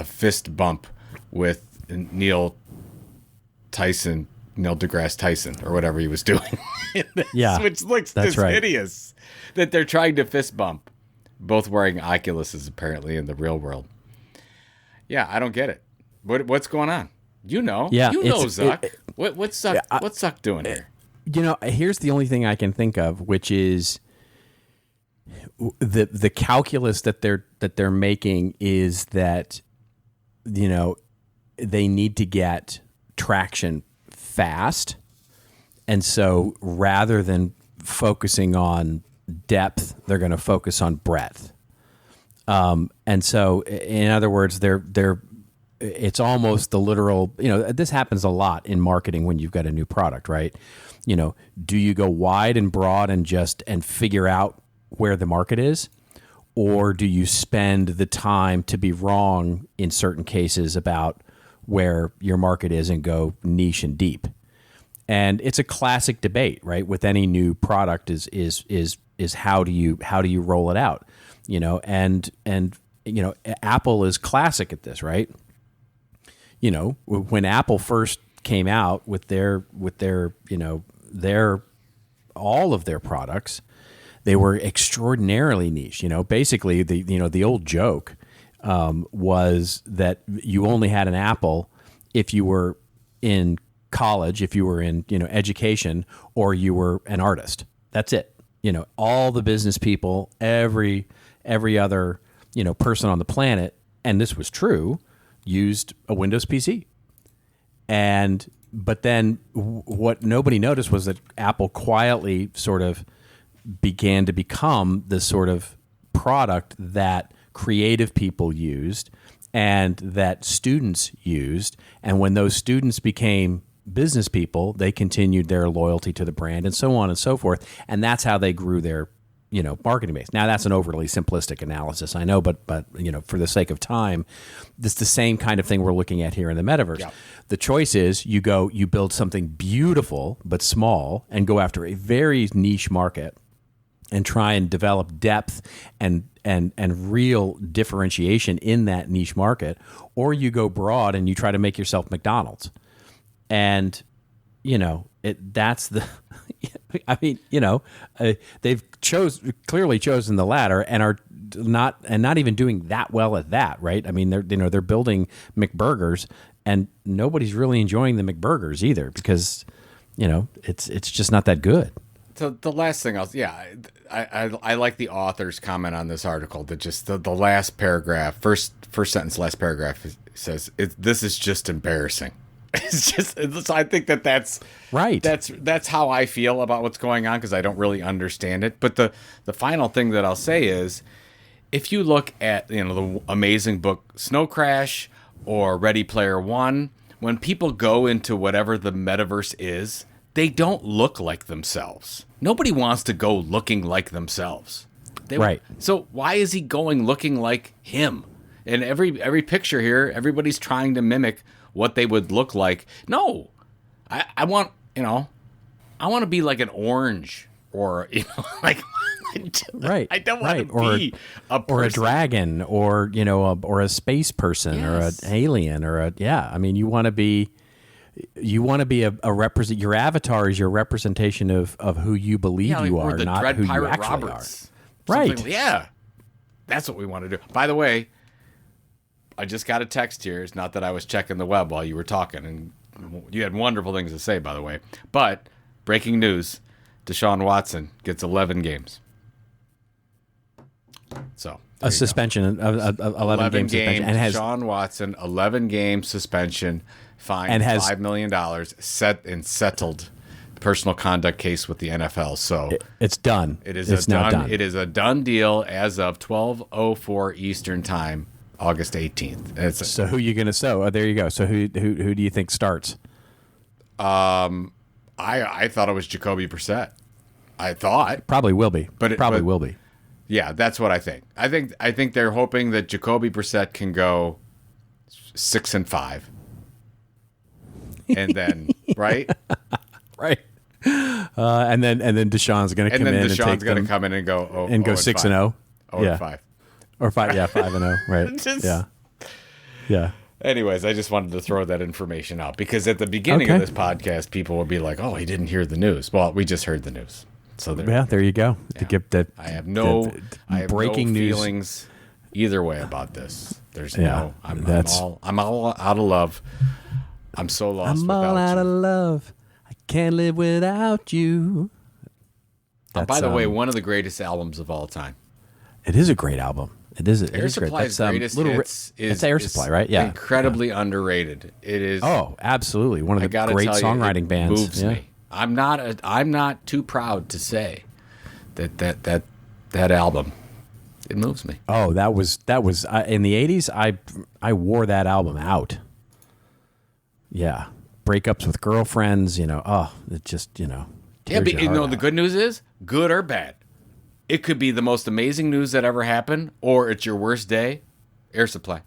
fist bump with Neil deGrasse Tyson, or whatever he was doing. Which looks just hideous. That they're trying to fist bump. Both wearing Oculuses, apparently, in the real world. Yeah, I don't get it. What's going on? Zuck. What's Zuck doing here? Here's the only thing I can think of, which is the calculus that they're making is that they need to get traction fast, and so rather than focusing on depth, they're going to focus on breadth. And so, in other words, it's almost the literal, this happens a lot in marketing when you've got a new product, right? Do you go wide and broad and figure out where the market is? Or do you spend the time to be wrong in certain cases about where your market is and go niche and deep? And it's a classic debate, right? With any new product is how do you roll it out? And Apple is classic at this, right? when Apple first came out with their all of their products, they were extraordinarily niche. Basically the old joke was that you only had an Apple if you were in college, if you were in education, or you were an artist. That's it. All the business people, every other person on the planet, and this was true, used a Windows PC. But then what nobody noticed was that Apple quietly sort of began to become this sort of product that creative people used and that students used. And when those students became business people, they continued their loyalty to the brand and so on and so forth. And that's how they grew their marketing base. Now that's an overly simplistic analysis, I know, but for the sake of time, this is the same kind of thing we're looking at here in the metaverse. Yeah. The choice is you build something beautiful but small and go after a very niche market and try and develop depth and real differentiation in that niche market, or you go broad and you try to make yourself McDonald's. And that's the I mean, they've clearly chosen the latter and are not even doing that well at that, right? I mean, they're building McBurgers and nobody's really enjoying the McBurgers either because it's just not that good. So the last thing I like the author's comment on this article that just the last paragraph, first sentence, last paragraph says this is just embarrassing. I think that's right. That's how I feel about what's going on because I don't really understand it. But the final thing that I'll say is, if you look at the amazing book Snow Crash or Ready Player One, when people go into whatever the metaverse is, they don't look like themselves. Nobody wants to go looking like themselves. Right. So why is he going looking like him? And every picture here, everybody's trying to mimic what they would look like. No, I want to be like an orange or like right. I don't want to be a person. Or a dragon or or a space person. Yes. Or an alien or I mean, you want to be a represent. Your avatar is your representation of who you believe you are, not Dread who Pirate you actually Roberts. Are. Right. Yeah, that's what we want to do. By the way, I just got a text here. It's not that I was checking the web while you were talking, and you had wonderful things to say, by the way. But breaking news: Deshaun Watson gets 11 games. So a suspension, 11 game suspension, and has Deshaun Watson 11-game suspension, fined and has $5 million, settled personal conduct case with the NFL. So it's done. It's now done. It is a done deal as of 12:04 Eastern Time. August 18th. So who are you going to sow? There you go. So who do you think starts? I thought it was Jacoby Brissett. I thought probably will be, but will be. Yeah, that's what I think. I think they're hoping that Jacoby Brissett can go 6-5, and then right, and then Deshaun's going to come in and Deshaun's going to come in and go 6-0, 0-5. Or 5-0, right? Yeah. Anyways, I just wanted to throw that information out because at the beginning of this podcast, people would be like, "Oh, he didn't hear the news." Well, we just heard the news, so there you go. Yeah. To get that, I have no feelings either way about this. There's I'm all out of love. I'm so lost. I'm all out of love. I can't live without you. By the way, one of the greatest albums of all time. It is a great album. It is Air Supply's greatest hits it's Air Supply, right? Yeah. Incredibly underrated. It is. Oh, absolutely. One of the great songwriting bands. Moves me. I'm not too proud to say that album. It moves me. Oh, that was in the 80s. I wore that album out. Yeah. Breakups with girlfriends, it just, Yeah, but the good news is, good or bad, it could be the most amazing news that ever happened, or it's your worst day. Air Supply.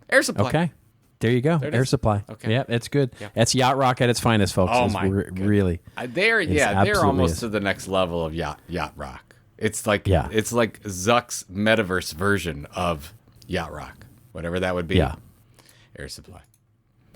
Air Supply. Okay. There you go. Air Supply. Okay. Yeah, it's good. Yep. That's yacht rock at its finest, folks. Oh, my really. They're almost to the next level of yacht rock. It's like Zuck's metaverse version of yacht rock, whatever that would be. Yeah. Air Supply.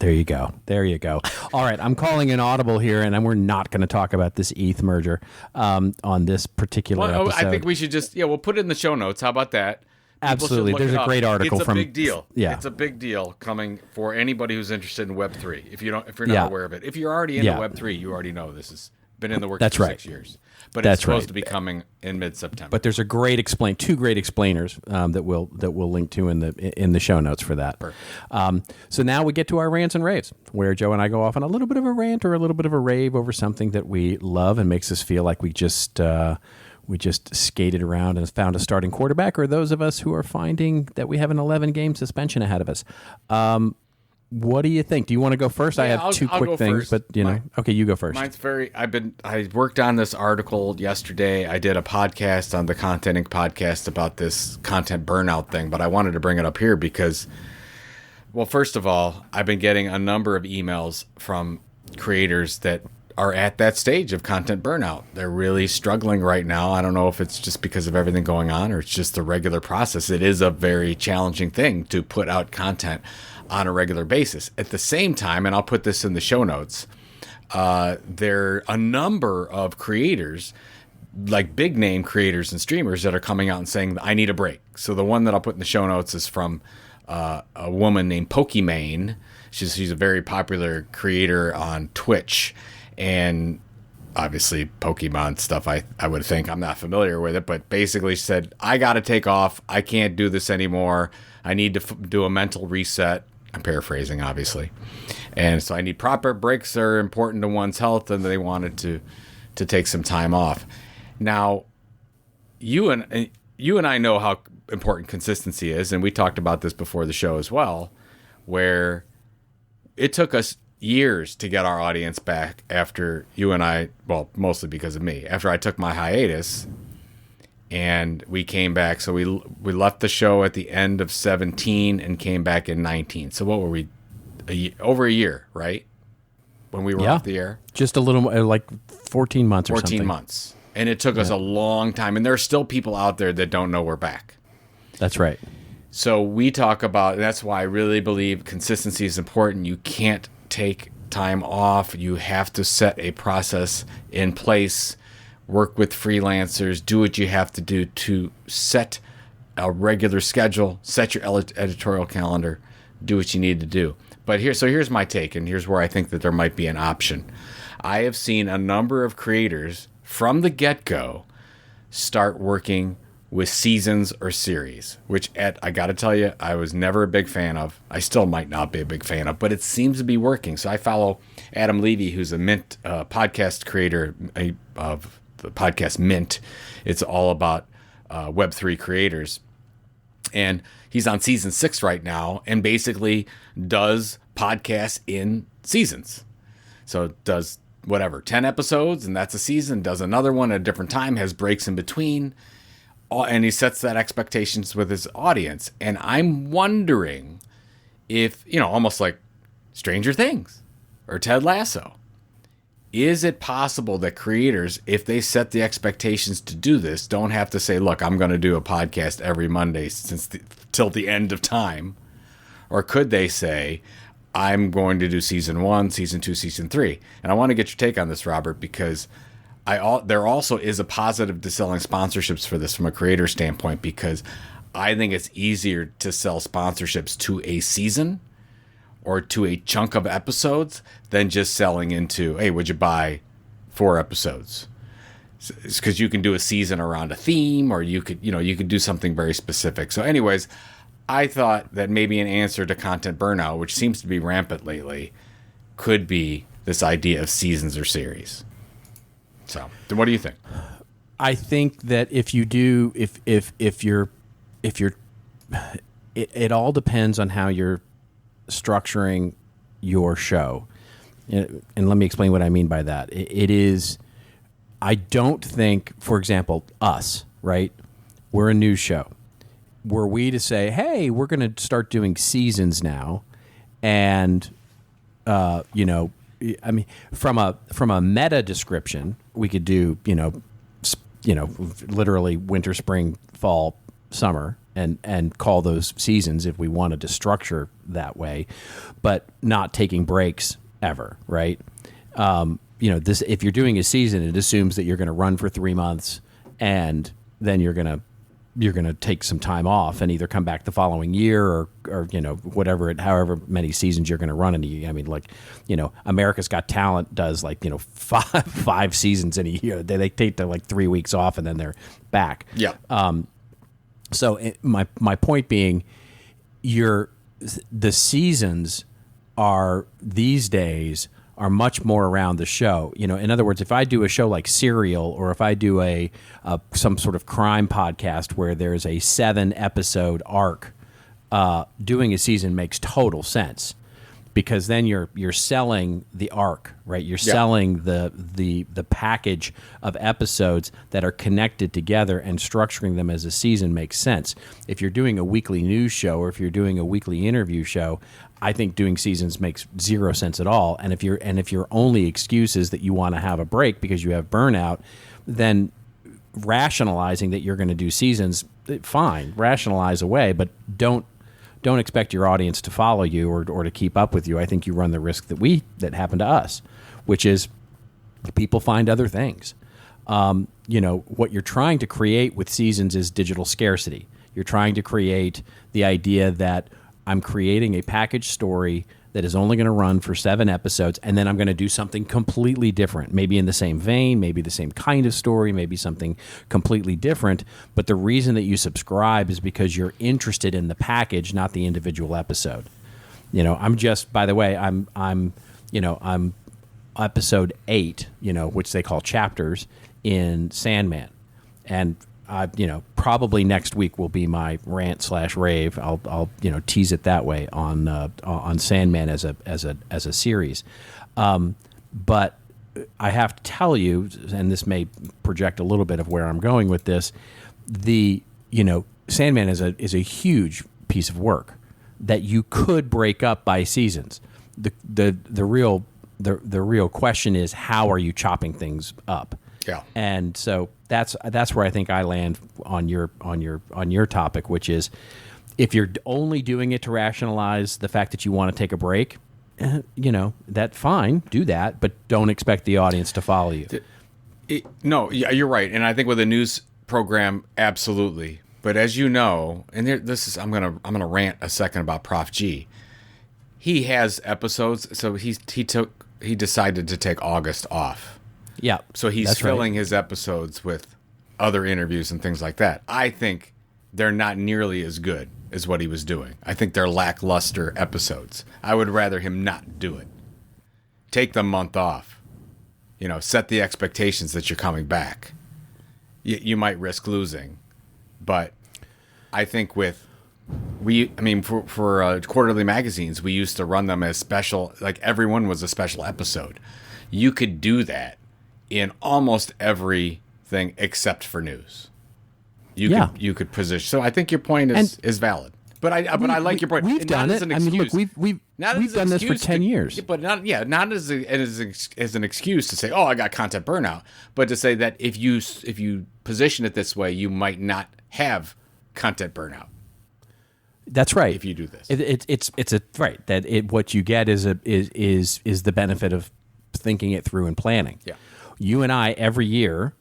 There you go. There you go. All right, I'm calling an audible here, and we're not going to talk about this ETH merger on this particular episode. I think we should just we'll put it in the show notes. How about that? Absolutely. There's a great article it's from. It's a big deal. Yeah, it's a big deal coming for anybody who's interested in Web3. If you're not aware of it, if you're already into Web3, you already know this has been in the works for 6 years. But it's supposed to be coming in mid-September. But there's a two great explainers that we'll link to in the show notes for that. So now we get to our rants and raves, where Joe and I go off on a little bit of a rant or a little bit of a rave over something that we love and makes us feel like we just skated around and found a starting quarterback, or those of us who are finding that we have an 11-game suspension ahead of us. What do you think? Do you want to go first? I have two quick things, but okay, you go first. Mine's I worked on this article yesterday. I did a podcast on the Content Inc. podcast about this content burnout thing, but I wanted to bring it up here because, well, first of all, I've been getting a number of emails from creators that are at that stage of content burnout. They're really struggling right now. I don't know if it's just because of everything going on or it's just the regular process. It is a very challenging thing to put out content on a regular basis. At the same time, and I'll put this in the show notes, there are a number of creators, like big name creators and streamers, that are coming out and saying, I need a break. So the one that I'll put in the show notes is from a woman named Pokimane. She's a very popular creator on Twitch, and obviously Pokemon stuff, I would think. I'm not familiar with it, but basically she said, I got to take off. I can't do this anymore. I need to do a mental reset. I'm paraphrasing, obviously. And so I need proper breaks that are important to one's health, and they wanted to take some time off. Now, you and I know how important consistency is, and we talked about this before the show as well, where it took us years to get our audience back after you and I, well, mostly because of me, after I took my hiatus. And we came back. So we left the show at the end of 17 and came back in 19. So what were we? Over a year, right? When we were off the air? Just a little, like 14 months or something. 14 months. And it took us a long time. And there are still people out there that don't know we're back. That's right. So we talk about, that's why I really believe consistency is important. You can't take time off. You have to set a process in place. Work with freelancers, do what you have to do to set a regular schedule, set your editorial calendar, do what you need to do. But here's my take, and here's where I think that there might be an option. I have seen a number of creators from the get-go start working with seasons or series, which I got to tell you, I was never a big fan of. I still might not be a big fan of, but it seems to be working. So I follow Adam Levy, who's a Mint podcast creator of the podcast Mint. It's all about Web3 creators. And he's on season 6 right now and basically does podcasts in seasons. So does 10 episodes, and that's a season, does another one at a different time, has breaks in between, and he sets that expectations with his audience. And I'm wondering if, almost like Stranger Things or Ted Lasso, is it possible that creators, if they set the expectations to do this, don't have to say, look, I'm going to do a podcast every Monday till the end of time? Or could they say, I'm going to do season 1, season 2, season 3? And I want to get your take on this, Robert, because there also is a positive to selling sponsorships for this from a creator standpoint, because I think it's easier to sell sponsorships to a season or to a chunk of episodes than just selling into, hey, would you buy 4 episodes? It's because you can do a season around a theme, or you could do something very specific. So anyways, I thought that maybe an answer to content burnout, which seems to be rampant lately, could be this idea of seasons or series. So what do you think? I think that if you do, it all depends on how you're structuring your show. And let me explain what I mean by that. It is, I don't think, for example, us, right? We're a news show. Were we to say, hey, we're going to start doing seasons now, and I mean, from a meta description, we could do literally winter, spring, fall, summer, and call those seasons if we wanted to structure that way, but not taking breaks ever, right? This, if you're doing a season, it assumes that you're going to run for 3 months and then you're going to take some time off and either come back the following year or however many seasons you're going to run in a year. I mean, America's Got Talent does five seasons in a year. They take the 3 weeks off and then they're back. Yeah. My point being, the seasons are these days are much more around the show. In other words, if I do a show like Serial, or if I do some sort of crime podcast where there's a 7-episode arc, doing a season makes total sense, because then you're selling the arc, right? You're selling the package of episodes that are connected together, and structuring them as a season makes sense. If you're doing a weekly news show, or if you're doing a weekly interview show, I think doing seasons makes zero sense at all. And if your only excuse is that you want to have a break because you have burnout, then rationalizing that you're going to do seasons, fine, rationalize away, but don't expect your audience to follow you or to keep up with you. I think you run the risk that happened to us, which is people find other things. What you're trying to create with seasons is digital scarcity. You're trying to create the idea that I'm creating a package story that is only going to run for 7 episodes, and then I'm going to do something completely different, maybe in the same vein, maybe the same kind of story, maybe something completely different. But the reason that you subscribe is because you're interested in the package, not the individual episode. By the way, I'm episode 8, which they call chapters in Sandman, and probably next week will be my rant/rave. I'll tease it that way on Sandman as a series. But I have to tell you, and this may project a little bit of where I'm going with this, Sandman is a huge piece of work that you could break up by seasons. The real question is, how are you chopping things up? Yeah. And so that's where I think I land on your topic, which is, if you're only doing it to rationalize the fact that you want to take a break, that's fine, do that, but don't expect the audience to follow you. No, yeah, you're right. And I think with a news program, absolutely. But as you know, and I'm gonna rant a second about Prof G. He has episodes, so he decided to take August off. Yeah. So he's filling his episodes with other interviews and things like that. I think they're not nearly as good as what he was doing. I think they're lackluster episodes. I would rather him not do it. Take the month off. Set the expectations that you're coming back. You might risk losing, but I think for quarterly magazines, we used to run them as special, like everyone was a special episode. You could do that in almost everything except for news. You could position. So I think your point is valid. But I like your point. We've done it. I mean, look, we've done this for 10 years. But not as an excuse to say, oh, I got content burnout, but to say that if you position it this way, you might not have content burnout. That's right. If you do this, it's right that what you get is the benefit of thinking it through and planning. Yeah. You and I, every year,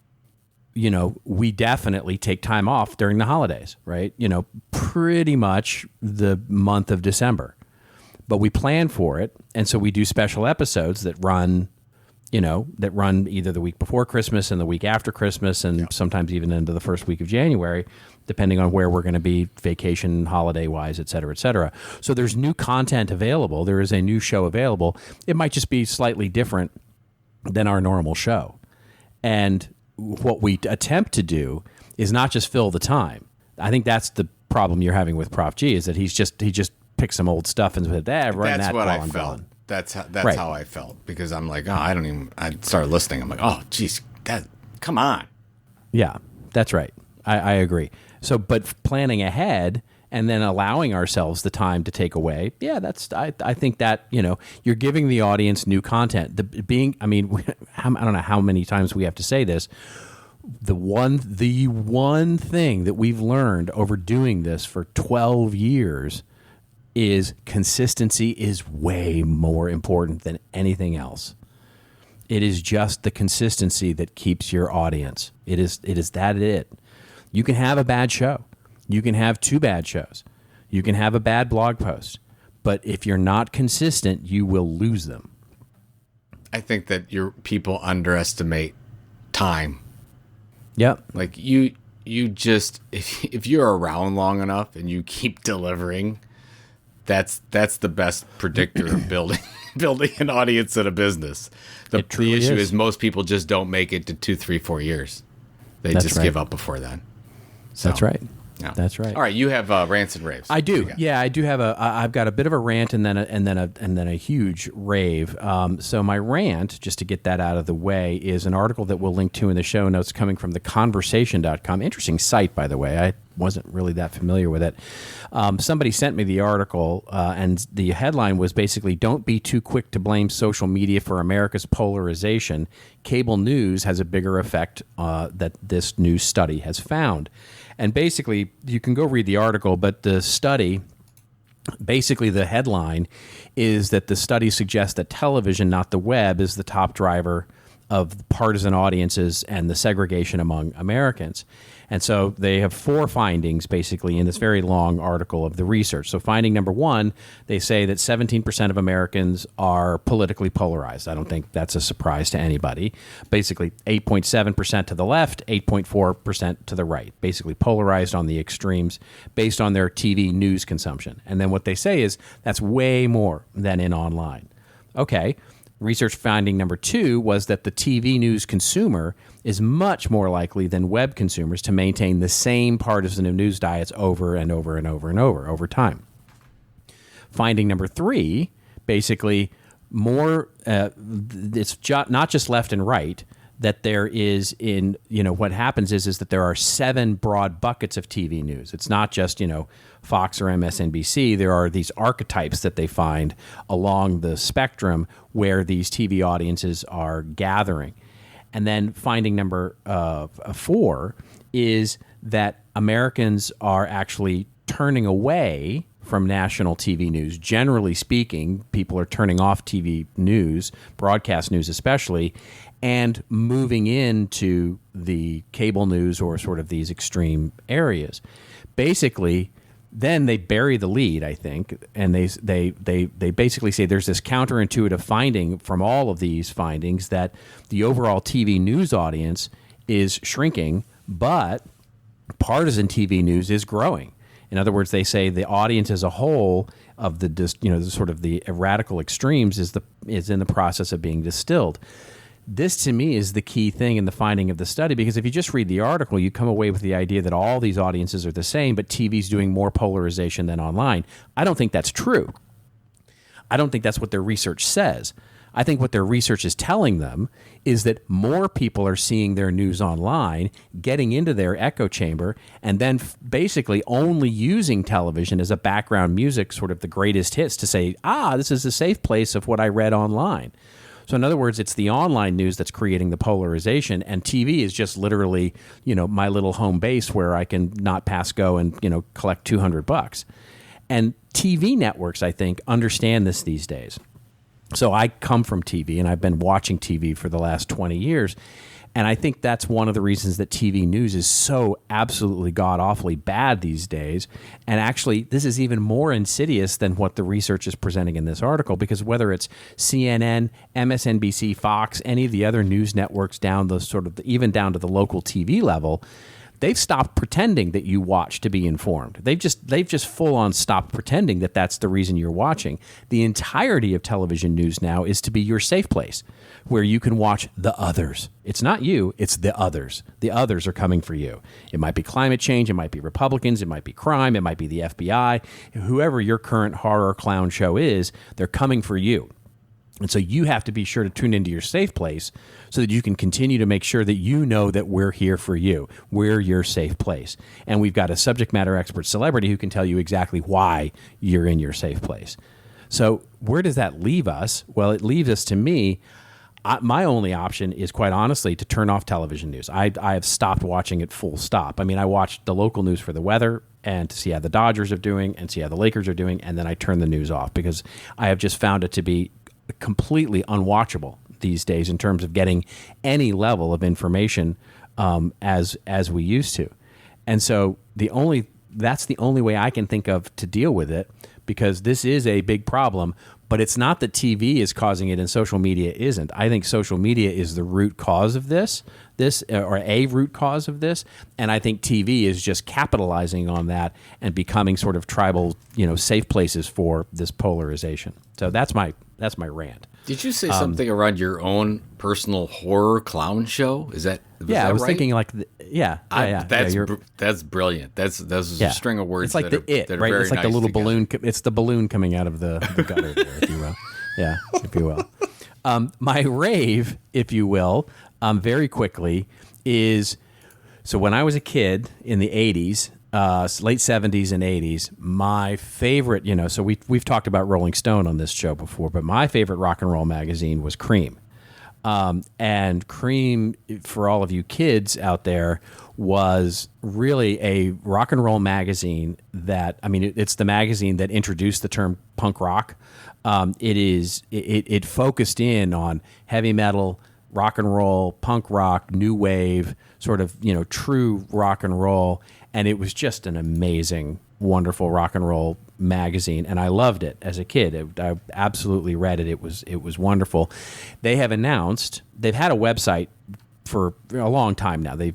we definitely take time off during the holidays, right? Pretty much the month of December. But we plan for it, and so we do special episodes that run either the week before Christmas and the week after Christmas, and sometimes even into the first week of January, depending on where we're going to be vacation, holiday-wise, et cetera, et cetera. So there's new content available. There is a new show available. It might just be slightly different than our normal show. And what we attempt to do is not just fill the time. I think that's the problem you're having with Prof G, is that he just picks some old stuff and said, run that while I'm gone. That's how I felt, because I'm like, I started listening. I'm like, oh, geez, come on. Yeah, that's right. I agree. So, but planning ahead and then allowing ourselves the time to take away, I think that, you're giving the audience new content. I don't know how many times we have to say this. The one thing that we've learned over doing this for 12 years is consistency is way more important than anything else. It is just the consistency that keeps your audience. It is it. You can have a bad show. You can have 2 bad shows. You can have a bad blog post. But if you're not consistent, you will lose them. I think that your people underestimate time. Yep. Like you just if you're around long enough and you keep delivering, that's the best predictor of building an audience in a business. The issue is most people just don't make it to 2, 3, 4 years. They just give up before then. So, that's right. Yeah. That's right. All right, you have rants and raves. I do. Yeah, I do have I've got a bit of a rant and then a huge rave. So my rant, just to get that out of the way, is an article that we'll link to in the show notes coming from theconversation.com. Interesting site, by the way. I wasn't really that familiar with it. Somebody sent me the article, and the headline was basically, "Don't be too quick to blame social media for America's polarization. Cable news has a bigger effect that this new study has found." And basically, you can go read the article, but the study, basically the headline is that the study suggests that television, not the web, is the top driver of partisan audiences and the segregation among Americans. And so they have 4 findings, basically, in this very long article of the research. So finding number 1, they say that 17% of Americans are politically polarized. I don't think that's a surprise to anybody. Basically, 8.7% to the left, 8.4% to the right. Basically polarized on the extremes based on their TV news consumption. And then what they say is that's way more than in online. Okay. Research finding number 2 was that the TV news consumer is much more likely than web consumers to maintain the same partisan news diets over and over and over and over time. Finding number 3, basically more, it's not just left and right, that there is what happens is that there are 7 broad buckets of TV news. It's not just, Fox or MSNBC. There are these archetypes that they find along the spectrum where these TV audiences are gathering. And then finding number 4 is that Americans are actually turning away from national TV news. Generally speaking, people are turning off TV news, broadcast news especially, and moving into the cable news or sort of these extreme areas. Basically, then they bury the lead, I think, and they basically say there's this counterintuitive finding from all of these findings that the overall TV news audience is shrinking, but partisan TV news is growing. In other words, they say the audience as a whole of the sort of the radical extremes is in the process of being distilled. This, to me, is the key thing in the finding of the study, because if you just read the article, you come away with the idea that all these audiences are the same, but TV's doing more polarization than online. I don't think that's true. I don't think that's what their research says. I think what their research is telling them is that more people are seeing their news online, getting into their echo chamber, and then basically only using television as a background music, sort of the greatest hits, to say, this is a safe place of what I read online. So in other words, it's the online news that's creating the polarization, and TV is just literally, my little home base where I can not pass go and, collect $200. And TV networks, I think, understand this these days. So I come from TV, and I've been watching TV for the last 20 years. And I think that's one of the reasons that TV news is so absolutely god-awfully bad these days. And actually, this is even more insidious than what the research is presenting in this article, because whether it's CNN, MSNBC, Fox, any of the other news networks even down to the local TV level, they've stopped pretending that you watch to be informed. They've just full on stopped pretending that that's the reason you're watching. The entirety of television news now is to be your safe place, where you can watch the others. It's not you, it's the others. The others are coming for you. It might be climate change, it might be Republicans, it might be crime, it might be the FBI. Whoever your current horror clown show is, they're coming for you. And so you have to be sure to tune into your safe place so that you can continue to make sure that you know that we're here for you. We're your safe place. And we've got a subject matter expert celebrity who can tell you exactly why you're in your safe place. So where does that leave us? Well, it leaves us, to me, my only option is, quite honestly, to turn off television news. I have stopped watching it full stop. I mean, I watch the local news for the weather and to see how the Dodgers are doing and see how the Lakers are doing, and then I turn the news off because I have just found it to be completely unwatchable these days in terms of getting any level of information as we used to. And so that's the only way I can think of to deal with it, because this is a big problem. But it's not that TV is causing it and social media isn't. I think social media is the root cause of this, or a root cause of this. And I think TV is just capitalizing on that and becoming sort of tribal, safe places for this polarization. So that's my rant. Did you say something around your own personal horror clown show? Is that I was right? thinking like that's brilliant. That's a string of words. It's like that right? Very It's like nice the little together. balloon. It's the balloon coming out of the gutter there, if you will. Yeah, if you will. My rave, if you will, very quickly is, so when I was a kid in the 80s, late 70s and 80s, my favorite, so we've talked about Rolling Stone on this show before, but my favorite rock and roll magazine was Creem. And Creem, for all of you kids out there, was really a rock and roll magazine that, it's the magazine that introduced the term punk rock. It focused in on heavy metal, rock and roll, punk rock, new wave, sort of, true rock and roll. And it was just an amazing, wonderful rock and roll magazine, and I loved it as a kid. I absolutely read it. It was wonderful. They have announced they've had a website for a long time now. They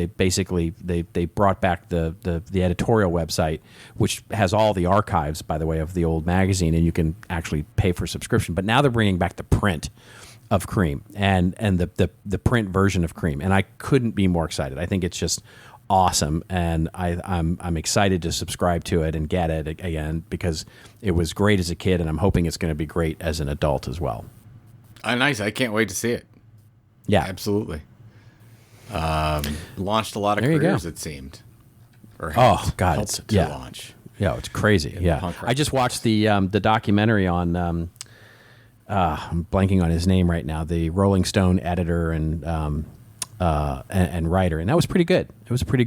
basically brought back the editorial website, which has all the archives, by the way, of the old magazine, and you can actually pay for subscription. But now they're bringing back the print of Creem and the print version of Creem, and I couldn't be more excited. I think it's just awesome, and I'm excited to subscribe to it and get it again, because it was great as a kid, and I'm hoping it's going to be great as an adult as well. Nice. I can't wait to see it. Yeah, absolutely. Launched a lot of careers, it seemed. Or helped to launch. Yeah, it's crazy. Yeah, I just watched the documentary on. I'm blanking on his name right now. The Rolling Stone editor and writer, and that was pretty good. It was a pretty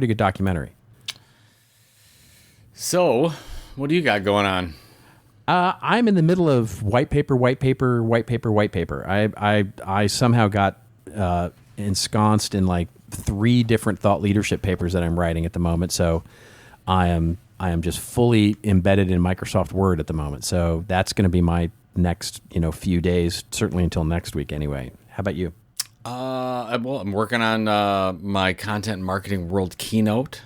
good documentary. So, what do you got going on? I'm in the middle of white paper. I somehow got ensconced in like 3 different thought leadership papers that I'm writing at the moment. So I am just fully embedded in Microsoft Word at the moment. So that's going to be my next few days, certainly until next week anyway. How about you? Well, I'm working on my content marketing world keynote.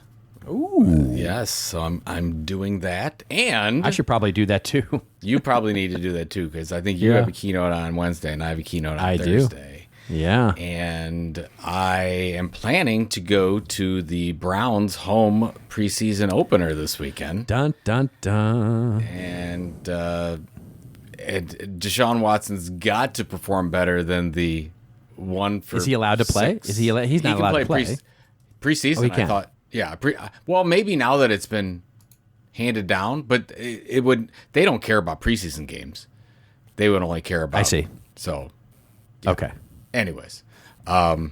Ooh. Yes, so I'm doing that, and I should probably do that too. You probably need to do that too, because I think you have a keynote on Wednesday, and I have a keynote on Thursday. Yeah, and I am planning to go to the Browns' home preseason opener this weekend. Dun dun dun. And Deshaun Watson's got to perform better than the one for. Is he allowed to play? 6. He's not allowed to play. Preseason, he can. I thought. Yeah. Well, maybe now that it's been handed down, but it would. They don't care about preseason games. They would only care about. I see. So. Yeah. Okay. Anyways, so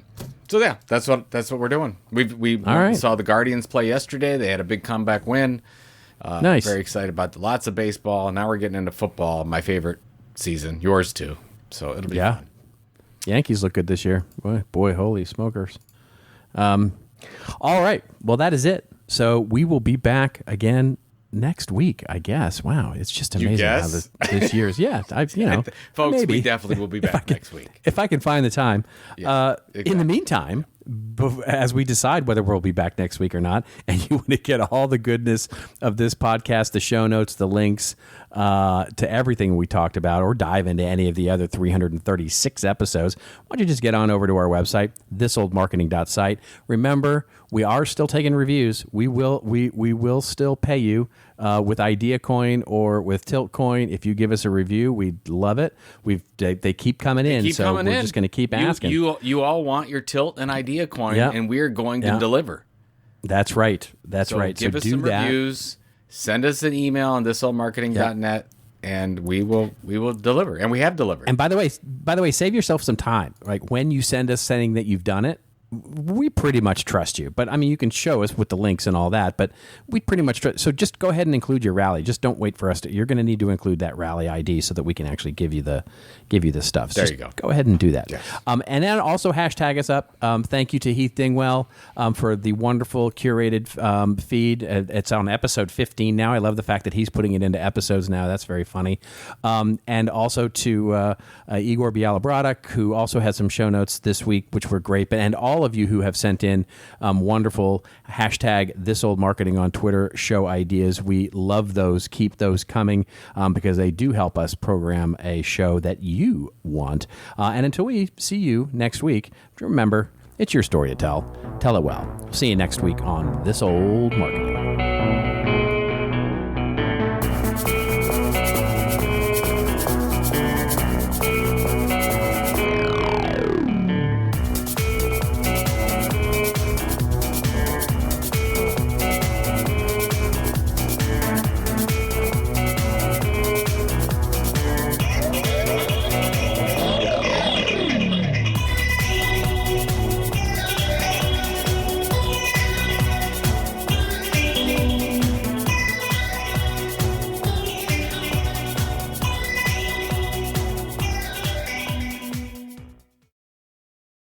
yeah, that's what we're doing. We saw the Guardians play yesterday. They had a big comeback win. Nice. Very excited about lots of baseball. Now we're getting into football. My favorite season. Yours too. So it'll be fun. Yankees look good this year. Boy, holy smokers. All right. Well, that is it. So we will be back again next week, I guess. Wow, it's just amazing how this year's. Yeah, folks, maybe. we definitely will be back next week if I can find the time. Exactly. In the meantime, as we decide whether we'll be back next week or not, and you want to get all the goodness of this podcast, the show notes, the links to everything we talked about, or dive into any of the other 336 episodes, why don't you just get on over to our website, thisoldmarketing.site. Remember, we are still taking reviews. We will still pay you with Idea Coin or with Tilt Coin. If you give us a review, we'd love it. They keep coming in, so we're just going to keep asking. You all want your Tilt and Idea Coin, and we are going to deliver. That's right. That's right. Give us some reviews. Send us an email on thisoldmarketing.net, and we will deliver, and we have delivered. And by the way, save yourself some time. Like when you send us saying that you've done it, we pretty much trust you. But I mean, you can show us with the links and all that, but we pretty much trust. So just go ahead and include your rally. Just don't wait for us to. You're going to need to include that rally ID so that we can actually give you the stuff. So there you go. Go ahead and do that. Yes. And then also hashtag us up. Thank you to Heath Dingwell for the wonderful curated feed. It's on episode 15 now. I love the fact that he's putting it into episodes now. That's very funny. And also to Igor Bialabradok, who also had some show notes this week, which were great. And all of you who have sent in wonderful hashtag #ThisOldMarketing on Twitter show ideas. We love those. Keep those coming because they do help us program a show that you want. And until we see you next week, remember, it's your story to tell. Tell it well. See you next week on This Old Marketing.